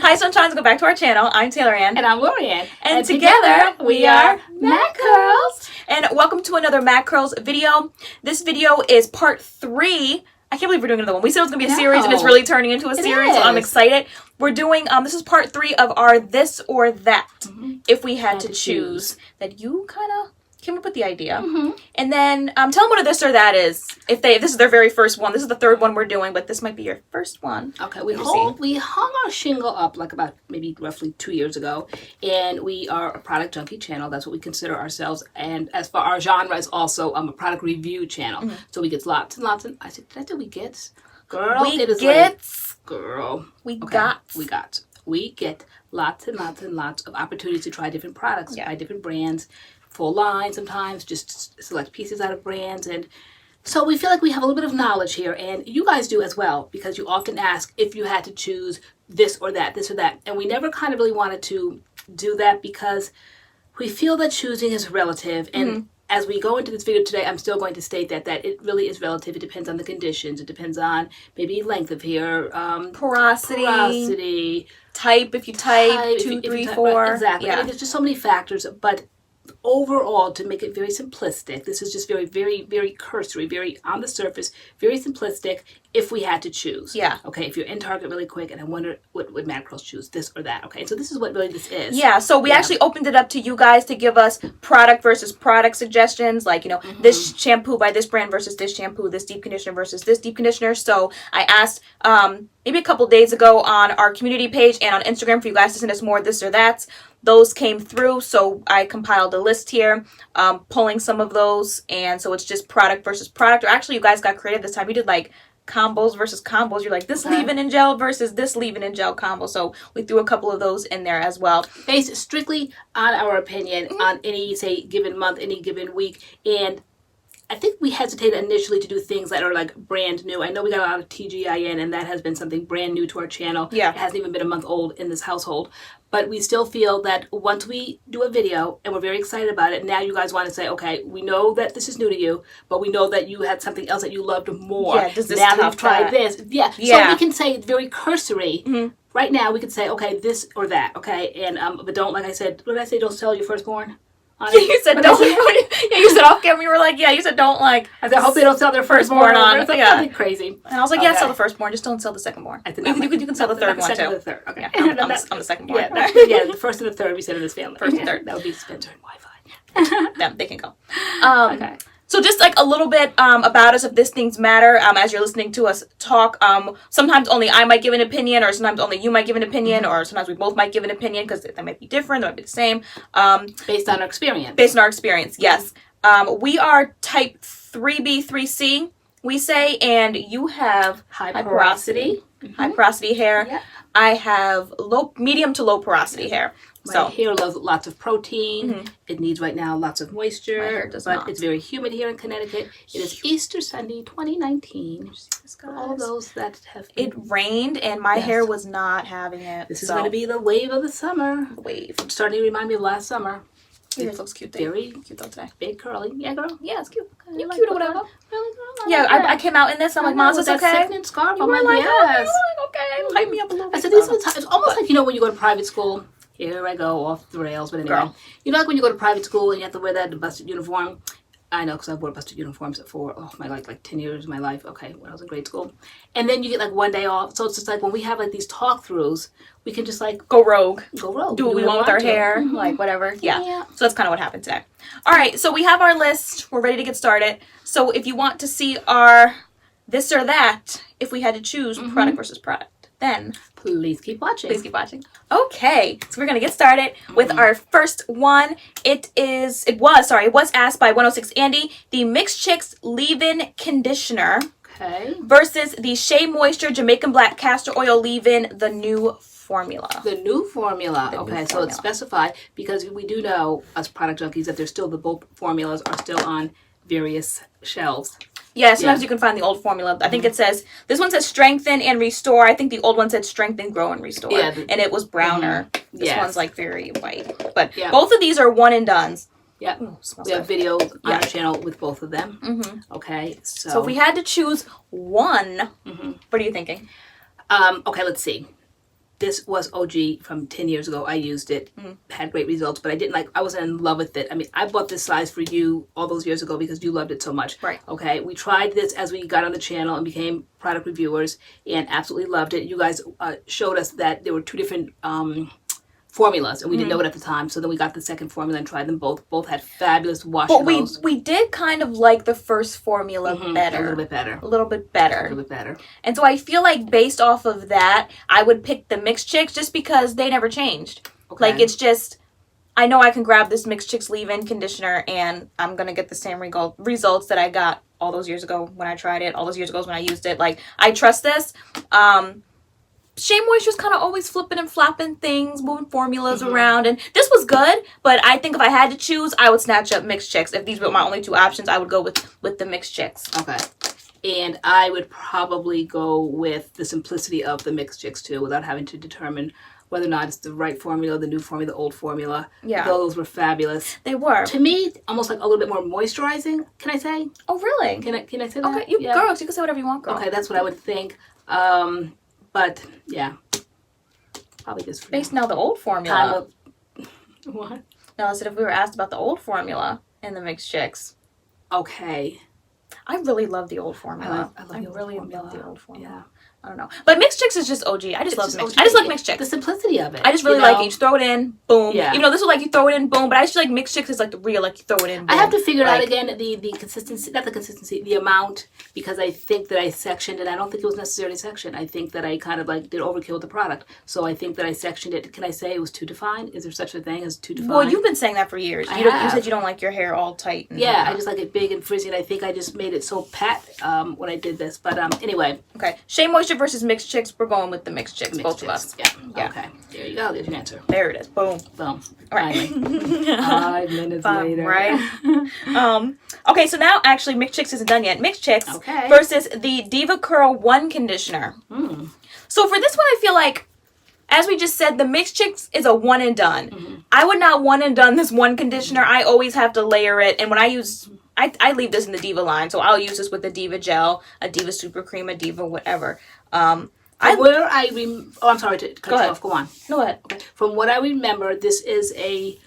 Hi Sunshines, go back to our channel. I'm Taylor Ann. And I'm Loriann. And together we are MADCURLS. And welcome to another MADCURLS video. This video is part 3. I can't believe we're doing another one. We said it was going to be a series and it's really turning into a series, so I'm excited. We're doing, this is part 3 of our This or That, if we had to choose. That you kind of came up with the idea. And then tell them what a This or That is. If this is their very first one. This is the third one we're doing, but this might be your first one. Okay, we hung our shingle up like about maybe roughly 2 years ago, and we are a product junkie channel. That's what we consider ourselves. And as for our genre, is also a product review channel. So we get lots and lots. And I said, did I do we get? Girl, we it is get. Like, girl, we okay, got. We get lots and lots and lots of opportunities to try different products, Yeah. try different brands. Full line sometimes, just select pieces out of brands. And so we feel like we have a little bit of knowledge here, and you guys do as well, because you often ask if you had to choose this or that. And we never kind of really wanted to do that because we feel that choosing is relative. And as we go into this video today, I'm still going to state that it really is relative. It depends on the conditions. It depends on maybe length of hair, porosity, type, if you type, 2, 3, 4. Right, exactly. Yeah. I mean, there's just so many factors, but overall, to make it very simplistic, this is just very, very, very cursory, very on the surface, very simplistic. If we had to choose, okay. If you're in Target really quick, and I wonder what would MADCURLS choose, this or that, okay. So this is what really this is. Yeah. So we actually opened it up to you guys to give us product versus product suggestions, like this shampoo by this brand versus this shampoo, this deep conditioner versus this deep conditioner. So I asked maybe a couple days ago on our community page and on Instagram for you guys to send us more this or that's. Those came through, so I compiled a list here, pulling some of those, and so it's just product versus product. Or actually, you guys got creative this time. You did like combos versus combos. You're like this leave-in and gel versus this leave-in and gel combo. So we threw a couple of those in there as well. Based strictly on our opinion on any, say, given month, any given week. And I think we hesitated initially to do things that are like brand new. I know we got a lot of TGIN, and that has been something brand new to our channel. Yeah. It hasn't even been a month old in this household. But we still feel that once we do a video, and we're very excited about it, now you guys want to say, okay, we know that this is new to you, but we know that you had something else that you loved more. Yeah, does this now that you've tried this. Yeah. So we can say it's very cursory. Right now, we could say, okay, this or that, okay? And but don't, like I said, what did I say? Don't sell your firstborn? You said don't. You said off camera. You were like, yeah. You said don't like. I said I hope they don't sell their firstborn on. Something crazy. And I was like, yeah, sell the firstborn. Just don't sell the secondborn. You can sell the third one too. The third. Okay. Yeah, I'm the secondborn. Yeah, the first and the third we said in this family. First and third. That would be Spencer and Wi-Fi. Them, they can go. Okay. So just like a little bit about us, if this things matter, as you're listening to us talk, sometimes only I might give an opinion, or sometimes only you might give an opinion, or sometimes we both might give an opinion, because they might be different, they might be the same. Based on our experience. Based on our experience, yes. We are type 3B, 3C, we say, and you have high porosity. High porosity hair. Yep. I have medium to low porosity hair. My hair loves lots of protein. It needs right now lots of moisture. My hair does but not. It's very humid here in Connecticut. It is Easter Sunday 2019. For all of those that have It rained and my hair was not having it. This is going to be the wave of the summer. Wave. It's starting to remind me of last summer. It looks cute. Very cute though today. Big curly. Yeah, girl. Yeah, it's cute. Okay, You like cute or whatever. Really, girl? Yeah, I came out in this. I'm like, Mom, is that okay? sickening scarf. You I'm were like, yes. Oh, okay, light me up a little bit. I said, these are the times. It's almost like, when you go to private school. Here I go off the rails, but anyway. Girl. You know, like when you go to private school and you have to wear that busted uniform. I know, because I've worn busted uniforms for like 10 years of my life. Okay, when I was in grade school, and then you get like one day off. So it's just like when we have like these talk throughs, we can just like go rogue, do what we want with our hair, like whatever. Yeah. So that's kind of what happened today. All right, so we have our list. We're ready to get started. So if you want to see our this or that, if we had to choose product versus product, then please keep watching. Please keep watching. Okay, so we're gonna get started with our first one. It was asked by 106 Andy, the Mixed Chicks Leave-In Conditioner. Okay. Versus the Shea Moisture Jamaican Black Castor Oil Leave-In, the new formula. The new formula. Okay, so it's specified because we do know as product junkies that there's still both formulas are still on various shelves. Yeah, sometimes you can find the old formula. I think it says, this one says strengthen and restore. I think the old one said strengthen, grow, and restore. Yeah, and it was browner. This one's like very white. But both of these are one and dones. Yeah, we have videos on our channel with both of them. Okay, so if we had to choose one, what are you thinking? Okay, let's see. this was OG from 10 years ago. I used it, had great results, but I wasn't in love with it. I mean, I bought this size for you all those years ago because you loved it so much. Right. Okay. We tried this as we got on the channel and became product reviewers and absolutely loved it. You guys showed us that there were two different formulas, and we didn't know it at the time. So then we got the second formula and tried them both. Both had fabulous wash. But we did kind of like the first formula better. A little bit better. A little bit better. A little bit better. And so I feel like based off of that, I would pick the Mixed Chicks just because they never changed. Okay. Like, it's just, I know I can grab this Mixed Chicks leave-in conditioner and I'm going to get the same results that I got all those years ago when I tried it, all those years ago when I used it. Like, I trust this. Shea Moisture's kind of always flipping and flapping things, moving formulas around, and this was good, but I think if I had to choose, I would snatch up Mixed Chicks. If these were my only two options, I would go with the Mixed Chicks. Okay. And I would probably go with the simplicity of the Mixed Chicks too, without having to determine whether or not it's the right formula, the new formula, the old formula. Yeah. Those were fabulous. They were. To me, almost like a little bit more moisturizing, can I say? Oh, really? Can I say that? Okay, girls, you can say whatever you want, girl. Okay, that's what I would think. But yeah, probably just Based now the old formula. What? No, I said if we were asked about the old formula and the Mixed Chicks. Okay. I really love the old formula. I love the old formula. Yeah. I don't know. But Mixed Chicks is just OG. I just love Mixed. OG. I just like Mixed Chicks. The simplicity of it. I just really like it. You throw it in, boom. Yeah. Even though this was like you throw it in, boom. But I just feel like Mixed Chicks is like the real, like you throw it in, boom. I have to figure out again the consistency, not the consistency, the amount, because I think that I sectioned it. I don't think it was necessarily sectioned. I think that I kind of like did overkill with the product. So I think that I sectioned it. Can I say it was too defined? Is there such a thing as too defined? Well, you've been saying that for years. You said you don't like your hair all tight. Yeah, I just like it big and frizzy, and I think I just made it so pat when I did this. But anyway. Okay. Shea Moisture versus Mixed Chicks. We're going with the Mixed Chicks, both of us. Yeah. Okay. There you go. There's your answer. There it is. Boom. Boom. All right. 5 minutes later. Right. Okay, so now actually Mixed Chicks isn't done yet. Mixed Chicks versus the Diva Curl 1 conditioner. So for this one, I feel like, as we just said, the Mixed Chicks is a one and done. I would not one and done this one conditioner. I always have to layer it. And when I use, I leave this in the Diva line. So I'll use this with the Diva Gel, a Diva Super Cream, a Diva whatever. I'm sorry to cut you off. Go on. Go ahead. Okay. From what I remember, this is a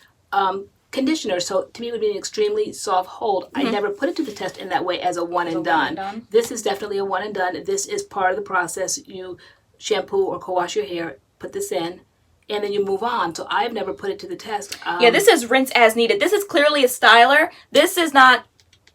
conditioner, so to me it would be an extremely soft hold. I never put it to the test in that way as a one and done. This is definitely a one and done. This is part of the process. You shampoo or co-wash your hair, put this in, and then you move on. So I've never put it to the test. Yeah, this is rinse as needed. This is clearly a styler. This is not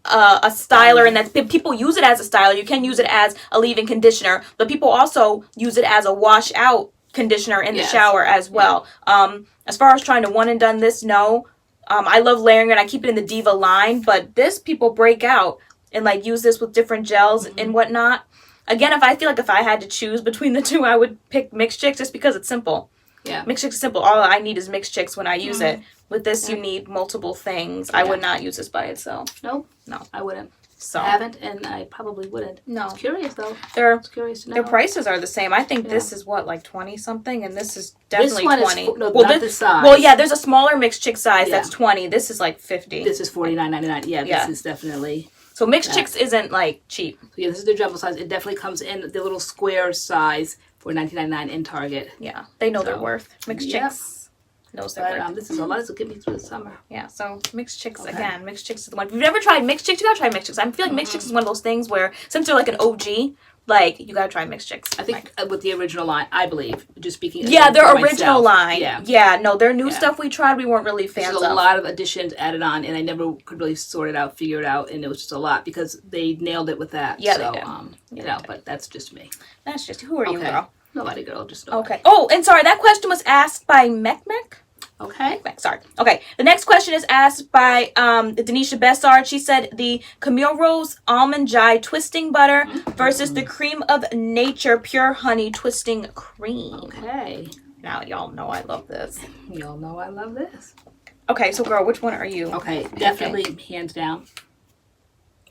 a styler, and that people use it as a styler. You can use it as a leave-in conditioner, but people also use it as a wash out conditioner in the shower as well. As far as trying to one and done this, no. I love layering it. I keep it in the Diva line, but this people break out and like use this with different gels and whatnot. Again, if I had to choose between the two, I would pick Mixed Chicks just because it's simple. Yeah. Mixed Chicks is simple. All I need is Mixed Chicks when I use it. With this, you need multiple things. I would not use this by itself. No, I wouldn't. So I haven't, and I probably wouldn't. No. It's curious though. It's curious to know. Their prices are the same. I think this is what, like 20 something, and this is definitely this one 20. Is not the size. Well, yeah, there's a smaller Mixed Chick size that's 20. This is like 50. This is $49.99. Yeah, this is definitely. So Mixed Chicks isn't like cheap. So yeah, this is the jumbo size. It definitely comes in the little square size for $19.99 in Target. Yeah, they know their worth. Mixed Chicks knows their worth. This is a lot. This will get me through the summer. Yeah, so Mixed Chicks again. Mixed Chicks is the one. If you've never tried Mixed Chicks, you gotta try Mixed Chicks. I feel like Mixed Chicks is one of those things where since they're like an OG, like you gotta try Mixed Chicks. I think with the original line, I believe, just speaking. Their original line. Yeah. No, their new stuff we tried, we weren't really fans of. There's a lot of additions added on, and I never could really sort it out, figure it out, and it was just a lot because they nailed it with that. Yeah, so, they did. But that's just me. That's just who are you, girl? Nobody, girl. Just nobody. Okay. Oh, and sorry, that question was asked by Mech. Okay. Sorry. Okay. The next question is asked by Denisha Bessard. She said the Camille Rose Almond Jai Twisting Butter versus the Cream of Nature Pure Honey Twisting Cream. Okay. Now y'all know I love this. Y'all know I love this. Okay, so girl, which one are you? Okay, definitely hands down.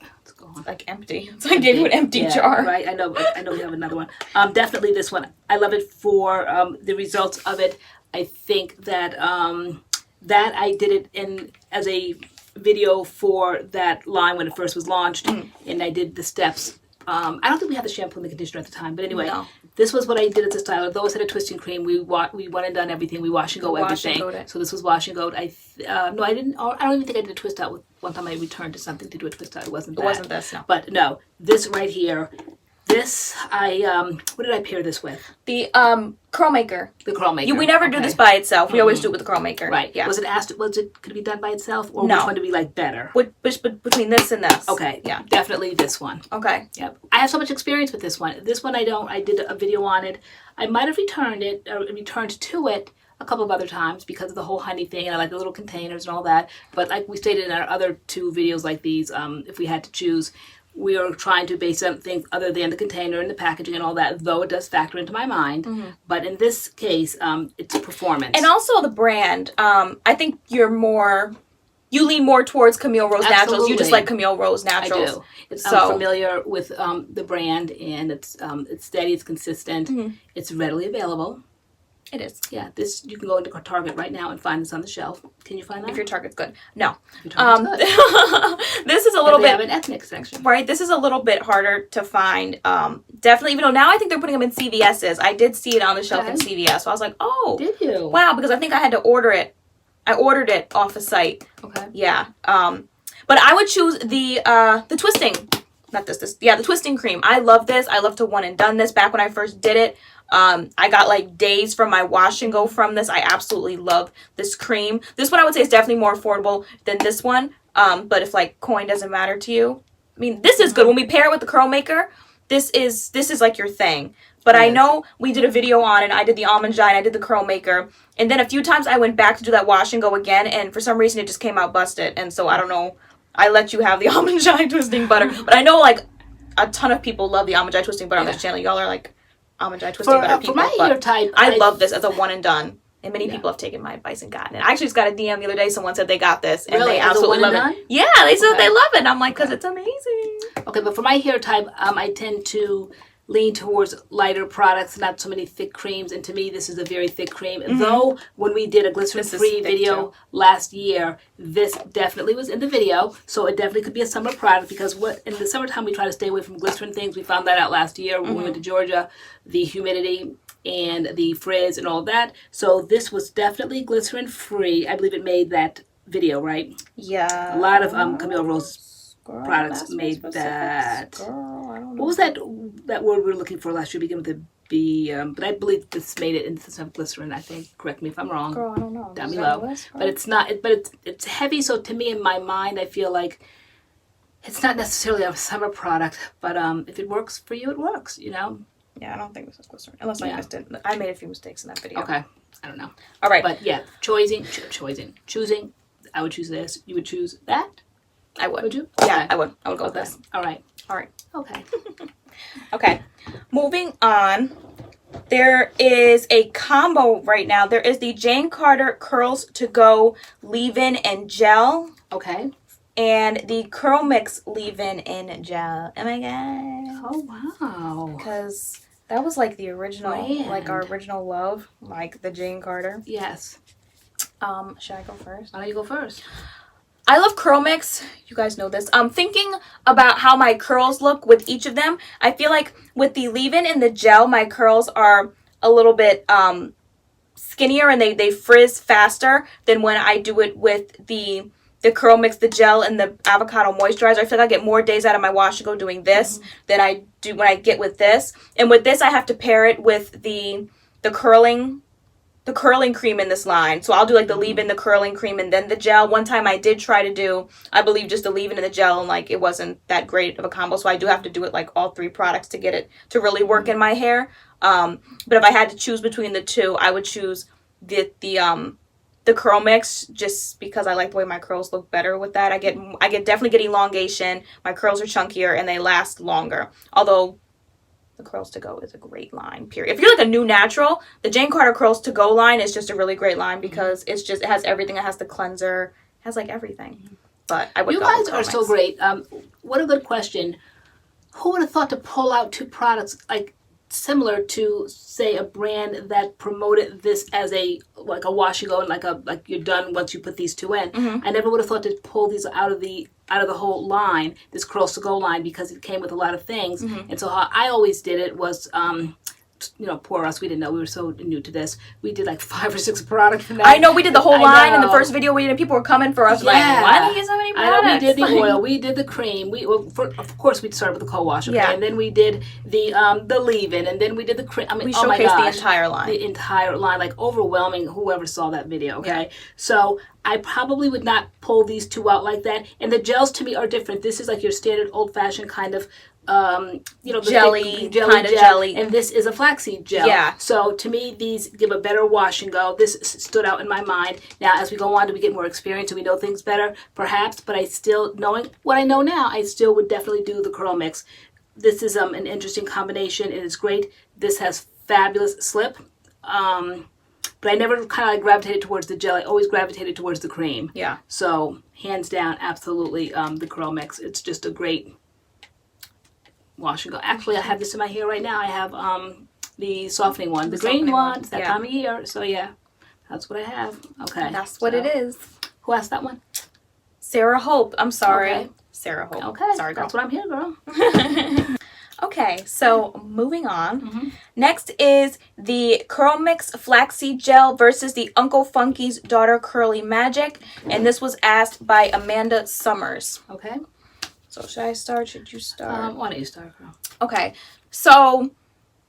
Let's go on. Like empty. It's like I gave you an empty jar. Right. I know we have another one. Definitely this one. I love it for the results of it. I think that that I did it in as a video for that line when it first was launched, and I did the steps. I don't think we had the shampoo and the conditioner at the time, but anyway, This was what I did as a styler. Though it's had a twisting cream, we went and done everything. We wash and go everything. So this was wash and go. No, I didn't. I don't even think I did a twist out. One time I returned to something to do a twist out. It wasn't that. It wasn't this, no. But no, this right here. This what did I pair this with? The curl maker. The curl maker. We never do this by itself. We always do it with the curl maker. Right. Yeah. Was it could it be done by itself, or No. which one to be like better? Between this and this. Okay. Yeah. Definitely this one. Okay. Yep. I have so much experience with this one. This one I don't. I did a video on it. I might have returned to it a couple of other times because of the whole honey thing, and I like the little containers and all that. But like we stated in our other 2 videos like these, if we had to choose, we are trying to base something other than the container and the packaging and all that, though it does factor into my mind. But in this case, it's performance. And also the brand. I think you lean more towards Camille Rose Naturals. You just like Camille Rose Naturals. I do. I'm familiar with the brand, and it's steady, it's consistent, it's readily available. It is. Yeah, this you can go into Target right now and find this on the shelf. Can you find that? If your Target's good. No. If your Target's good. This is a little bit. They have an ethnic section. Right. This is a little bit harder to find. Definitely, even though now I think they're putting them in CVS's. I did see it on the shelf in CVS. So I was like, oh. Did you? Wow, because I think I had to order it. I ordered it off a site. Okay. Yeah. But I would choose the twisting. Not this. Yeah, the twisting cream. I love this. I love to one and done this. Back when I first did it, I got like days from my wash and go from this. I absolutely love this cream. This one I would say is definitely more affordable than this one. But if like coin doesn't matter to you, I mean, this is good. When we pair it with the curl maker, this is like your thing. But I know we did a video on it. I did the almond joy and I did the curl maker. And then a few times I went back to do that wash and go again. And for some reason it just came out busted. And so I don't know. I let you have the almond joy twisting butter. But I know like a ton of people love the almond joy twisting butter on this channel. Y'all are like almond joy twisting butter people. For my hair type, I love this as a one and done. And many people have taken my advice and gotten it. I actually just got a DM the other day. Someone said they got this and really? they absolutely love it. Yeah, they said they love it. And I'm like, because it's amazing. Okay, but for my hair type, I tend to lean towards lighter products, not so many thick creams. And to me, this is a very thick cream. Though when we did a glycerin-free video last year, this definitely was in the video. So it definitely could be a summer product because in the summertime we try to stay away from glycerin things. We found that out last year when we went to Georgia, the humidity and the frizz and all that. So this was definitely glycerin-free. I believe it made that video, right? Yeah. A lot of Camille Rose products made that. Girl, I don't know. What was that word we were looking for last year? Begin with a B. But I believe this made it into some glycerin. I think. Correct me if I'm wrong. Girl, I don't know. Down below. But it's not. But it's heavy. So to me, in my mind, I feel like it's not necessarily a summer product. But if it works for you, it works. You know. Yeah, I don't think this is glycerin. Unless I missed it. I made a few mistakes in that video. Okay. I don't know. All right. But yeah, choosing. I would choose this. You would choose that. I would. Would you? Yeah, Okay. I would. I would go with this. All right. All right. Okay. Okay. Moving on. There is a combo right now. There is the Jane Carter Curls to Go leave-in and gel. Okay. And the Curlmix leave-in and gel. Oh my god. Oh wow. Because that was like the original, Brand. like our original love, like the Jane Carter. Yes. Should I go first? Why don't you go first? I love Curlmix. You guys know this. Thinking about how my curls look with each of them, I feel like with the leave-in and the gel, my curls are a little bit skinnier and they frizz faster than when I do it with the Curlmix, the gel, and the avocado moisturizer. I feel like I get more days out of my wash to go doing this than I do when I get with this. And with this, I have to pair it with the curling cream in this line. So I'll do like the leave-in, the curling cream, and then the gel. One time I did try to do, I believe, just the leave-in and the gel, and like it wasn't that great of a combo. So I do have to do it like all 3 products to get it to really work in my hair. But if I had to choose between the 2, I would choose the Curlmix just because I like the way my curls look better with that. I definitely get elongation. My curls are chunkier and they last longer. Although the Curls to Go is a great line, period. If you're like a new natural, the Jane Carter Curls to Go line is just a really great line because it has everything. It has the cleanser, it has like everything. But I would You go guys with are Curlmix. so great. What a good question. Who would have thought to pull out 2 products like similar to, say, a brand that promoted this as a wash and go and like you're done once you put these 2 in. I never would have thought to pull these out of the whole line, this Curls to Go line, because it came with a lot of things. And so how I always did it was poor us, we didn't know, we were so new to this. We did like 5 or 6 products from that. I know we did the whole line in the first video we did, and people were coming for us like, why do you use so many products? I know we did the oil, we did the cream. Of course, we started with the co-wash, okay? And then we did the leave-in, and then we did the cream. I mean, we oh my gosh, the entire line. The entire line, like overwhelming whoever saw that video, okay? Yeah. So I probably would not pull these 2 out like that. And the gels to me are different. This is like your standard old-fashioned kind of the jelly kind of jelly, and this is a flaxseed gel. Yeah. So to me, these give a better wash and go. This stood out in my mind. Now, as we go on, do we get more experience? Do we know things better? Perhaps, but I still, knowing what I know now, I still would definitely do the Curlmix. This is an interesting combination. It is great. This has fabulous slip. But I never kind of like gravitated towards the gel. I always gravitated towards the cream. Yeah. So hands down, absolutely, the Curlmix. It's just a great wash and go. Actually, I have this in my hair right now. I have the softening one, the green one. It's that time of year. So yeah, that's what I have. Okay. That's what it is. Who asked that one? Sarah Hope. I'm sorry. Okay. Sarah Hope. Okay. Sorry, girl. That's what I'm here, girl. Okay, so moving on. Next is the Curlmix Flaxseed Gel versus the Uncle Funky's Daughter Curly Magic. And this was asked by Amanda Summers. Okay. So should I start? Should you start? Why don't you start, girl? Okay, so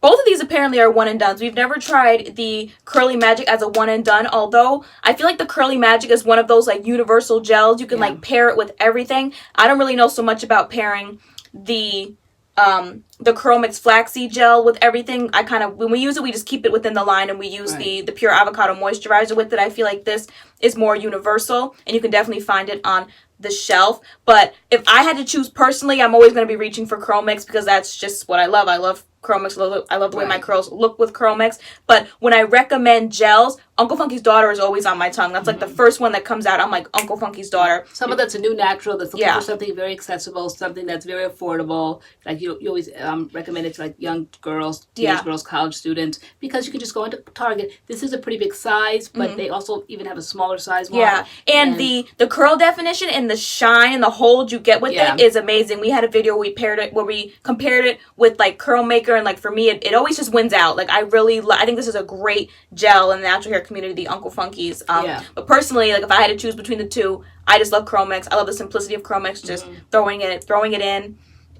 both of these apparently are one and dones. We've never tried the Curly Magic as a one and done, although I feel like the Curly Magic is one of those like universal gels. You can like pair it with everything. I don't really know so much about pairing the Curlmix Flaxseed Gel with everything. I kind of, when we use it, we just keep it within the line, and we use the Pure Avocado Moisturizer with it. I feel like this is more universal, and you can definitely find it on the shelf. But if I had to choose personally, I'm always going to be reaching for Curlmix because that's just what I love. I love Curlmix. I love the way my curls look with Curlmix. But when I recommend gels, Uncle Funky's Daughter is always on my tongue. That's like the first one that comes out. I'm like, Uncle Funky's Daughter. Someone that's a new natural, that's looking for something very accessible, something that's very affordable. Like you always recommend it to like young girls, teenage girls, college students, because you can just go into Target. This is a pretty big size, but they also even have a smaller size one. Yeah, and the curl definition and the shine and the hold you get with it is amazing. We had a video where we compared it with like Curl Maker, and like for me, it always just wins out. Like I think this is a great gel in the natural hair community, the Uncle Funky's. But personally, like if I had to choose between the two, I just love Curlmix. I love the simplicity of Curlmix, just throwing it in.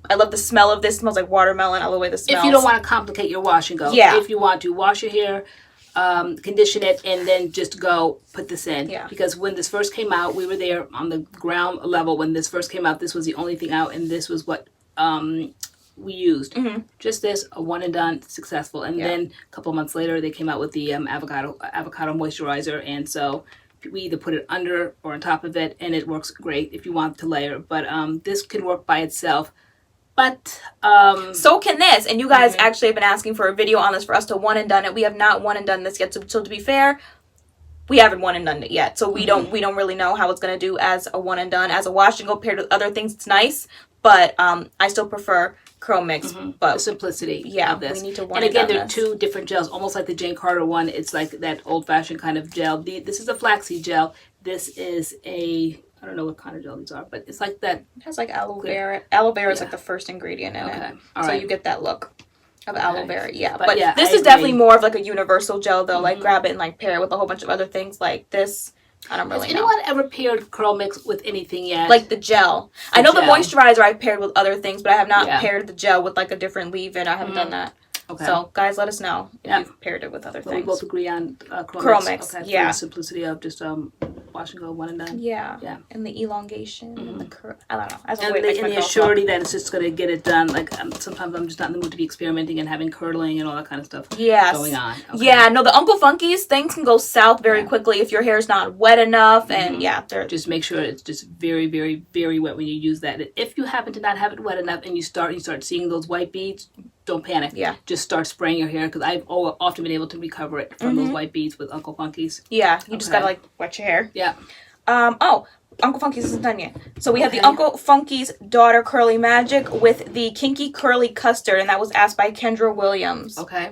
I love the smell of this. It smells like watermelon. I love the way this smells. If you don't want to complicate your wash and go, if you want to wash your hair, condition it, and then just go put this in. Because when this first came out, we were there on the ground level. When this first came out, this was the only thing out, and this was what we used. Just this, a one and done, successful. And then a couple of months later, they came out with the avocado moisturizer, and so we either put it under or on top of it, and it works great if you want to layer. But this can work by itself. But so can this. And you guys actually have been asking for a video on this for us to one and done it. We have not one and done this yet. So to be fair, we haven't one and done it yet. So we don't really know how it's gonna do as a one and done. As a wash and go paired with other things, it's nice. But I still prefer Curlmix, but the simplicity of this. We need to one and again, they're two different gels, almost like the Jane Carter one. It's like that old-fashioned kind of gel. This is a flaxseed gel. This is I don't know what kind of gel these are, but it's like that. It has like aloe vera. Aloe vera is like the first ingredient in it. So you get that look of aloe vera. Yeah, but this is definitely more of like a universal gel though. Like grab it and like pair it with a whole bunch of other things like this. I don't really know. Has anyone ever paired Curlmix with anything yet? Like the gel. I know the moisturizer I've paired with other things, but I have not paired the gel with like a different leave-in. I haven't done that. Okay. So, guys, let us know if you've paired it with other things. We both agree on Curlmix. Okay, yeah. The simplicity of just wash and go, one and done. Yeah. Yeah. And the elongation and the curl. I don't know. And the assurity that it's just going to get it done. Like, sometimes I'm just not in the mood to be experimenting and having curling and all that kind of stuff going on. Okay. Yeah. No, the Uncle Funky's, things can go south very quickly if your hair's not wet enough. And, just make sure it's just very, very, very wet when you use that. If you happen to not have it wet enough and you start seeing those white beads, don't panic. Yeah. Just start spraying your hair because I've often been able to recover it from those white beads with Uncle Funky's. Yeah. You just got to like wet your hair. Yeah. Uncle Funky's isn't done yet. So we have the Uncle Funky's Daughter Curly Magic with the Kinky Curly Custard, and that was asked by Kendra Williams. Okay.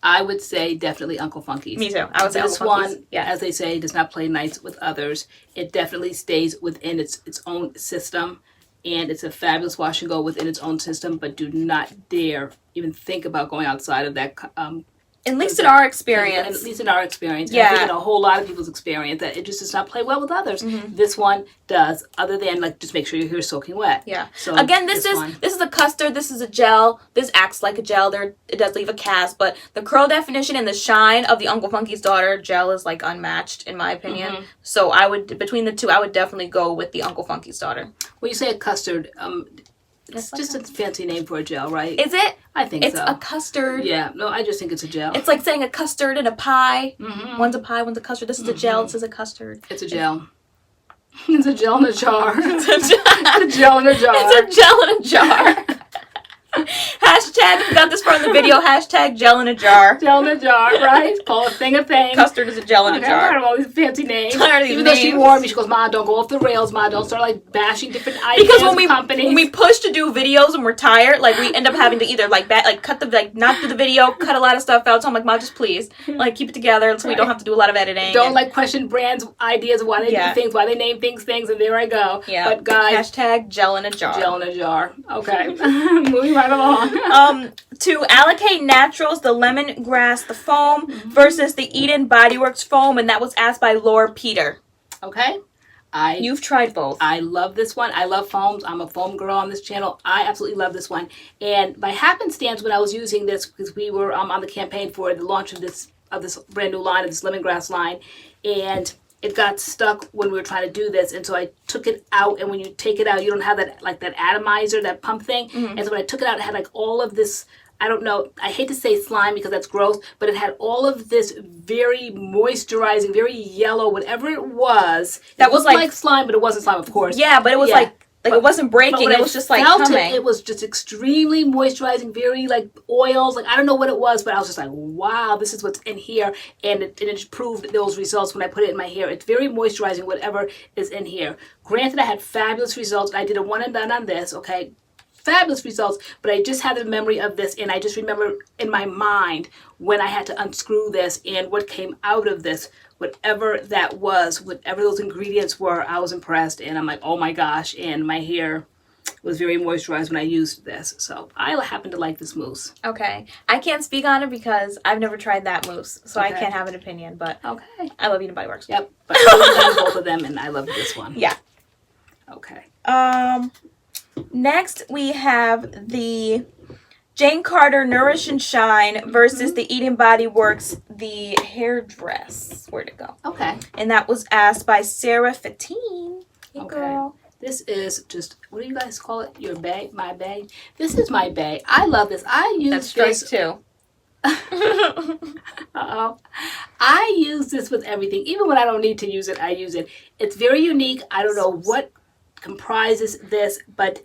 I would say definitely Uncle Funky's. Me too. I would say this one, as they say, does not play nice with others. It definitely stays within its own system. and it's a fabulous wash and go within its own system, but do not dare even think about going outside of that at least in our experience. At least in our experience. Yeah. And I think in a whole lot of people's experience that it just does not play well with others. This one does, other than like just make sure your hair is soaking wet. Yeah. So again, this is a custard, this is a gel. This acts like a gel. It does leave a cast, but the curl definition and the shine of the Uncle Funky's Daughter gel is like unmatched in my opinion. So I would, between the two, I would definitely go with the Uncle Funky's Daughter. When you say a custard, it's just a fancy name for a gel, right? Is it? I think it's so. It's a custard. Yeah. No, I just think it's a gel. It's like saying a custard and a pie. One's a pie, one's a custard. This is a gel. This is a custard. It's a gel. It's a gel in a jar. It's a gel in a jar. It's a gel in a jar. Hashtag, we got this part in the video, hashtag gel in a jar. Gel in a jar, right? Call a thing a thing. Custard is a gel in a jar. I'm tired of all these fancy names. Even though she warned me, she goes, Ma, don't go off the rails, Ma, don't start like bashing different ideas because when we push to do videos and we're tired, like we end up having to either cut the, like not do the video, cut a lot of stuff out. So I'm like, Ma, just please, like keep it together so we don't have to do a lot of editing. Don't like question brands' ideas, why they do things, why they name things, and there I go. Yeah. But guys, hashtag gel in a jar. Gel in a jar. Okay. Moving right along. To allocate naturals, the lemongrass, the foam versus the Eden Body Works foam, and that was asked by Laura Peter. Okay. You've tried both. I love this one. I love foams. I'm a foam girl on this channel. I absolutely love this one. And by happenstance, when I was using this, because we were on the campaign for the launch of this brand new line, of this lemongrass line, and it got stuck when we were trying to do this, and so I took it out, and when you take it out, you don't have that, like that atomizer, that pump thing, and so when I took it out, it had like all of this, I don't know, I hate to say slime because that's gross, but it had all of this very moisturizing, very yellow, whatever it was. That was like slime, but it wasn't slime, of course. Yeah, but it was like it wasn't breaking, it was just like coming. It was just extremely moisturizing, very like oils, like I don't know what it was, but I was just like, wow, this is what's in here, and it proved those results when I put it in my hair. It's very moisturizing, whatever is in here. Granted, I had fabulous results. I did a one and done on this, okay? Fabulous results, but I just had the memory of this, and I just remember in my mind when I had to unscrew this and what came out of this. Whatever that was, whatever those ingredients were, I was impressed, and I'm like, oh my gosh, and my hair was very moisturized when I used this. So I happen to like this mousse. Okay. I can't speak on it because I've never tried that mousse, so I can't have an opinion, but okay. I love Eden Body Works. Yep. But I love both of them, and I love this one. Yeah. Okay. Next we have the Jane Carter Nourish and Shine versus the Eden Body Works the hair dress. Where'd it go? Okay. And that was asked by Sarah Fatine. Hey, girl. This is just, what do you guys call it? Your bag? My bag? This is my bag. I love this. I use this too. Uh-oh. I use this with everything. Even when I don't need to use it, I use it. It's very unique. I don't know what comprises this, but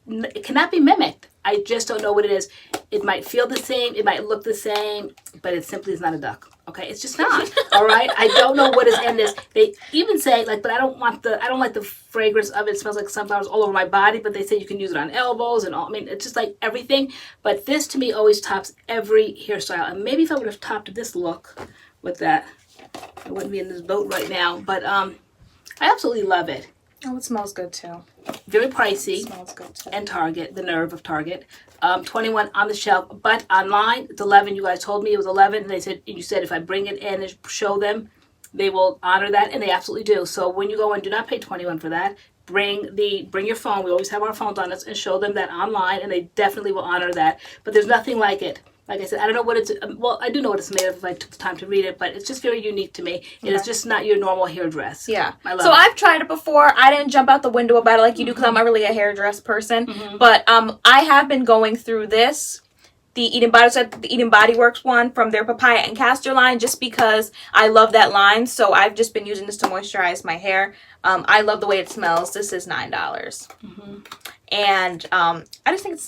it cannot be mimicked. I just don't know what it is. It might feel the same, it might look the same, but it simply is not a duck. Okay, it's just not. All right, I don't know what is in this. They even say like, but I don't like the fragrance of it. It smells like sunflowers all over my body. But they say you can use it on elbows and all. I mean, it's just like everything. But this to me always tops every hairstyle. And maybe if I would have topped this look with that, I wouldn't be in this boat right now. But I absolutely love it. Oh, it smells good too. Very pricey. It smells good too. And Target, the nerve of Target. 21 on the shelf, but online it's 11. You guys told me it was 11, and they said, you said if I bring it in and show them, they will honor that, and they absolutely do. So when you go in, do not pay 21 for that. Bring your phone. We always have our phones on us, and show them that online, and they definitely will honor that. But there's nothing like it. Like I said, I don't know what it's, well, I do know what it's made of if I took the time to read it, but it's just very unique to me. It is just not your normal hair dress. Yeah. I love so it. I've tried it before. I didn't jump out the window about it like you do because I'm not really a hairdress person. But I have been going through this, the Eden Body Works one from their Papaya and Castor line, just because I love that line. So I've just been using this to moisturize my hair. I love the way it smells. This is $9. And I just think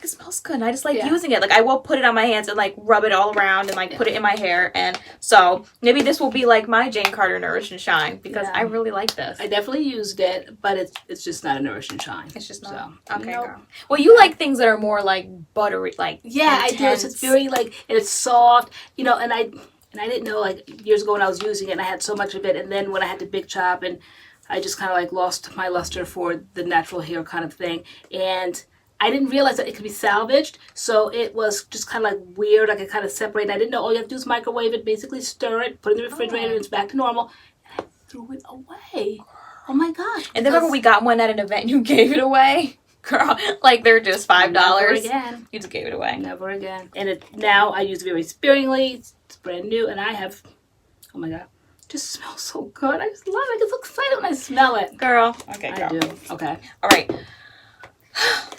it smells good, and I just like using it. Like, I will put it on my hands and like rub it all around and like put it in my hair. And so maybe this will be like my Jane Carter Nourish and Shine, because I really like this. I definitely used it, but it's just not a Nourish and Shine. It's just not. So, Okay, girl. Well, you like things that are more like buttery, like intense. I do. So it's very like, and it's soft, you know. And I didn't know, like, years ago when I was using it, and I had so much of it, and then when I had to big chop, and I just kind of like lost my luster for the natural hair kind of thing. And I didn't realize that it could be salvaged, so it was just kind of like weird. Like it kind of separated. I didn't know all you have to do is microwave it, basically stir it, put it in the refrigerator, and it's back to normal. And I threw it away. Oh my gosh. And then remember we got one at an event and you gave it away? Girl, like they're just $5. Never again. You just gave it away. Never again. And now I use it very sparingly. It's brand new, and I have, oh my god, it just smells so good. I just love it. I get so excited when I smell it. Girl. Okay, girl. I do. Okay. All right.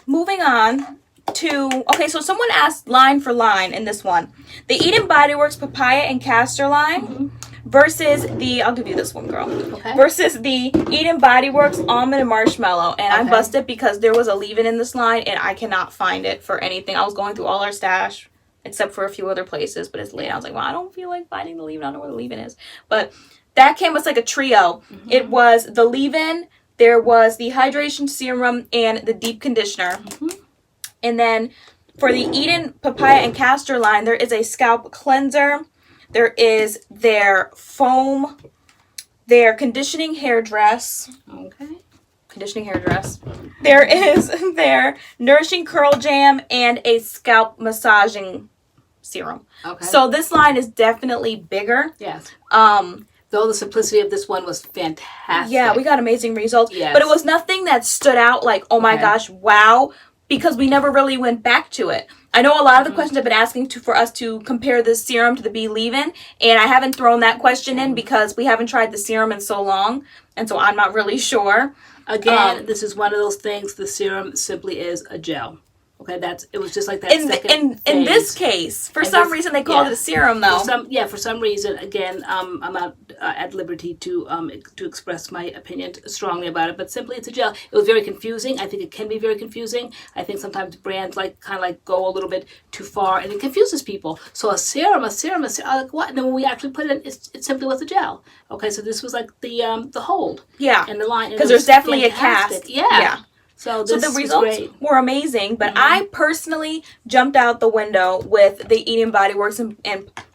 Moving on to, okay, so someone asked line for line in this one. The Eden Body Works papaya and castor line versus the, I'll give you this one, girl. Okay. Versus the Eden Body Works almond and marshmallow. And I busted because there was a leave-in in this line and I cannot find it for anything. I was going through all our stash except for a few other places, but it's late. I was like, well, I don't feel like finding the leave-in. I don't know where the leave-in is. But that came as like a trio. It was the leave-in, there was the hydration serum, and the deep conditioner. And then for the Eden papaya and castor line, there is a scalp cleanser. There is their foam, their conditioning hair dress. Okay. Conditioning hair dress. There is their nourishing curl jam and a scalp massaging serum. Okay. So this line is definitely bigger. Yes. Though the simplicity of this one was fantastic. Yeah, we got amazing results. Yes. But it was nothing that stood out like, oh my gosh, wow, because we never really went back to it. I know a lot of the questions have been asking for us to compare this serum to the Be Leave-In, and I haven't thrown that question in because we haven't tried the serum in so long, and so I'm not really sure. Again, this is one of those things, the serum simply is a gel. Okay, it was just like that in this case, for some reason they called it a serum though. For some reason, again, I'm not at liberty to express my opinion strongly about it, but simply it's a gel. It was very confusing. I think it can be very confusing. I think sometimes brands kind of go a little bit too far and it confuses people. So a serum, like what? And then when we actually put it in, it simply was a gel. Okay, so this was like the hold. Yeah. And the line. Because there's definitely fantastic. a cast. Yeah. So the results were amazing, but I personally jumped out the window with the Eden Body Works and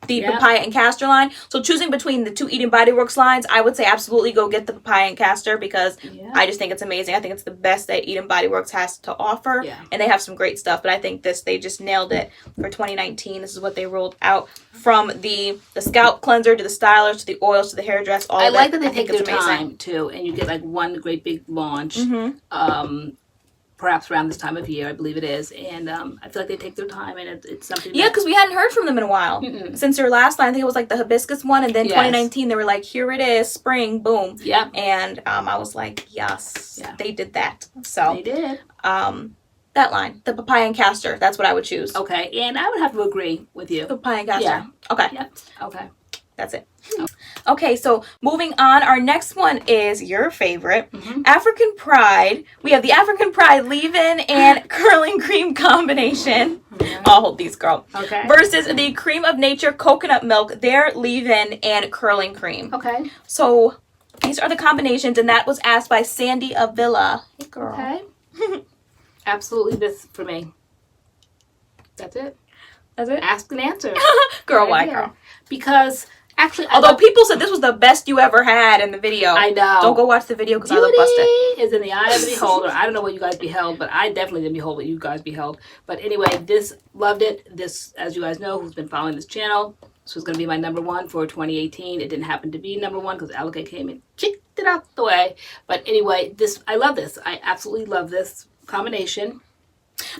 the papaya and castor line. So choosing between the two Eden Body Works lines, I would say absolutely go get the papaya and castor because I just think it's amazing. I think it's the best that Eden Body Works has to offer, and they have some great stuff. But I think they just nailed it for 2019. This is what they rolled out from the scalp cleanser to the stylers to the oils to the hair dress. All I of like it. that they take their time too, and you get like one great big launch. Perhaps around this time of year, I believe it is, and I feel like they take their time, and it's something. Yeah, because we hadn't heard from them in a while since their last line. I think it was like the hibiscus one, and then 2019 they were like, "Here it is, spring, boom." Yeah, and I was like, "Yes, they did that." So they did. That line, the papaya and castor, that's what I would choose. Okay, and I would have to agree with you. The papaya and castor. Yeah. Okay. Yep. Okay. That's it. Okay, so moving on, our next one is your favorite, African Pride. We have the African Pride leave-in and curling cream combination. I'll hold these, girl. Okay. Versus the Cream of Nature coconut milk, their leave-in and curling cream. Okay. So these are the combinations, and that was asked by Sandy Avila. Hey, girl. Okay. Absolutely, this for me. That's it. That's it. Ask and answer. Girl, why, girl? Because actually, although people said this was the best you ever had in the video. I know. Don't go watch the video because I look busted. Is in the eye of the beholder. I don't know what you guys beheld, but I definitely didn't behold what you guys beheld. But anyway, loved it. This, as you guys know, who's been following this channel, this was going to be my number one for 2018. It didn't happen to be number one because Allocate came and kicked it out the way. But anyway, I love this. I absolutely love this combination.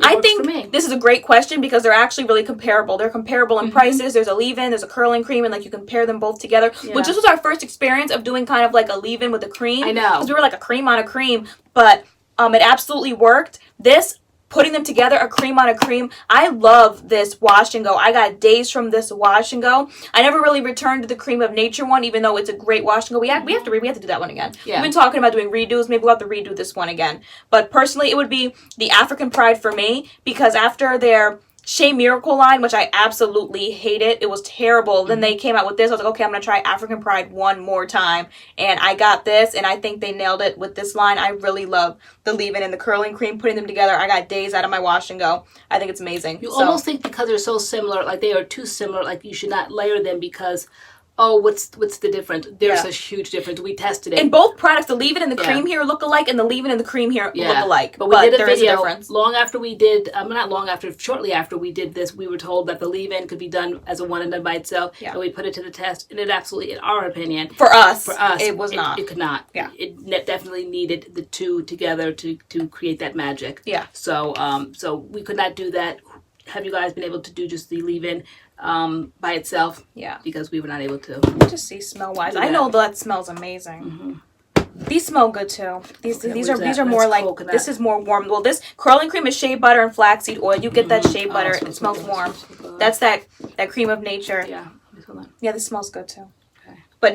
I think this is a great question because they're actually really comparable. They're comparable in prices. There's a leave-in, there's a curling cream, and like you compare them both together. Which this was our first experience of doing kind of like a leave-in with a cream. I know. Because we were like a cream on a cream, but it absolutely worked. This, putting them together, a cream on a cream, I love this wash and go. I got days from this wash and go. I never really returned to the Cream of Nature one, even though it's a great wash and go. We have to do that one again. Yeah. We've been talking about doing redos. Maybe we'll have to redo this one again. But personally, it would be the African Pride for me because after their Shea Miracle line, which I absolutely hated, it was terrible. Then they came out with this. I was like, okay, I'm going to try African Pride one more time. And I got this, and I think they nailed it with this line. I really love the leave-in and the curling cream, putting them together. I got days out of my wash and go. I think it's amazing. You almost think because they're so similar, like they are too similar, like you should not layer them because oh, what's the difference? There's Yeah. a huge difference. We tested it. In both products, the leave-in and the Yeah. cream here look alike, and the leave-in and the cream here look alike. But we did a there is video difference. long after we did, not long after, shortly after we did this, we were told that the leave-in could be done as a one and done by itself. Yeah. And we put it to the test, and it absolutely, in our opinion, For us, it was not. It could not. Yeah. It definitely needed the two together to create that magic. Yeah. So so we could not do that. Have you guys been able to do just the leave-in by itself? Yeah. Because we were not able to. Just see smell-wise. Yeah. I know that smells amazing. These smell good too. These Okay, these where's are these that? are more That's like coconut. this is more warm. Well, this curling cream is shea butter and flaxseed oil. You get that shea butter. Oh, It smells good. warm. Good. That's that cream of nature. Yeah. Hold on. Yeah, this smells good too. Okay. But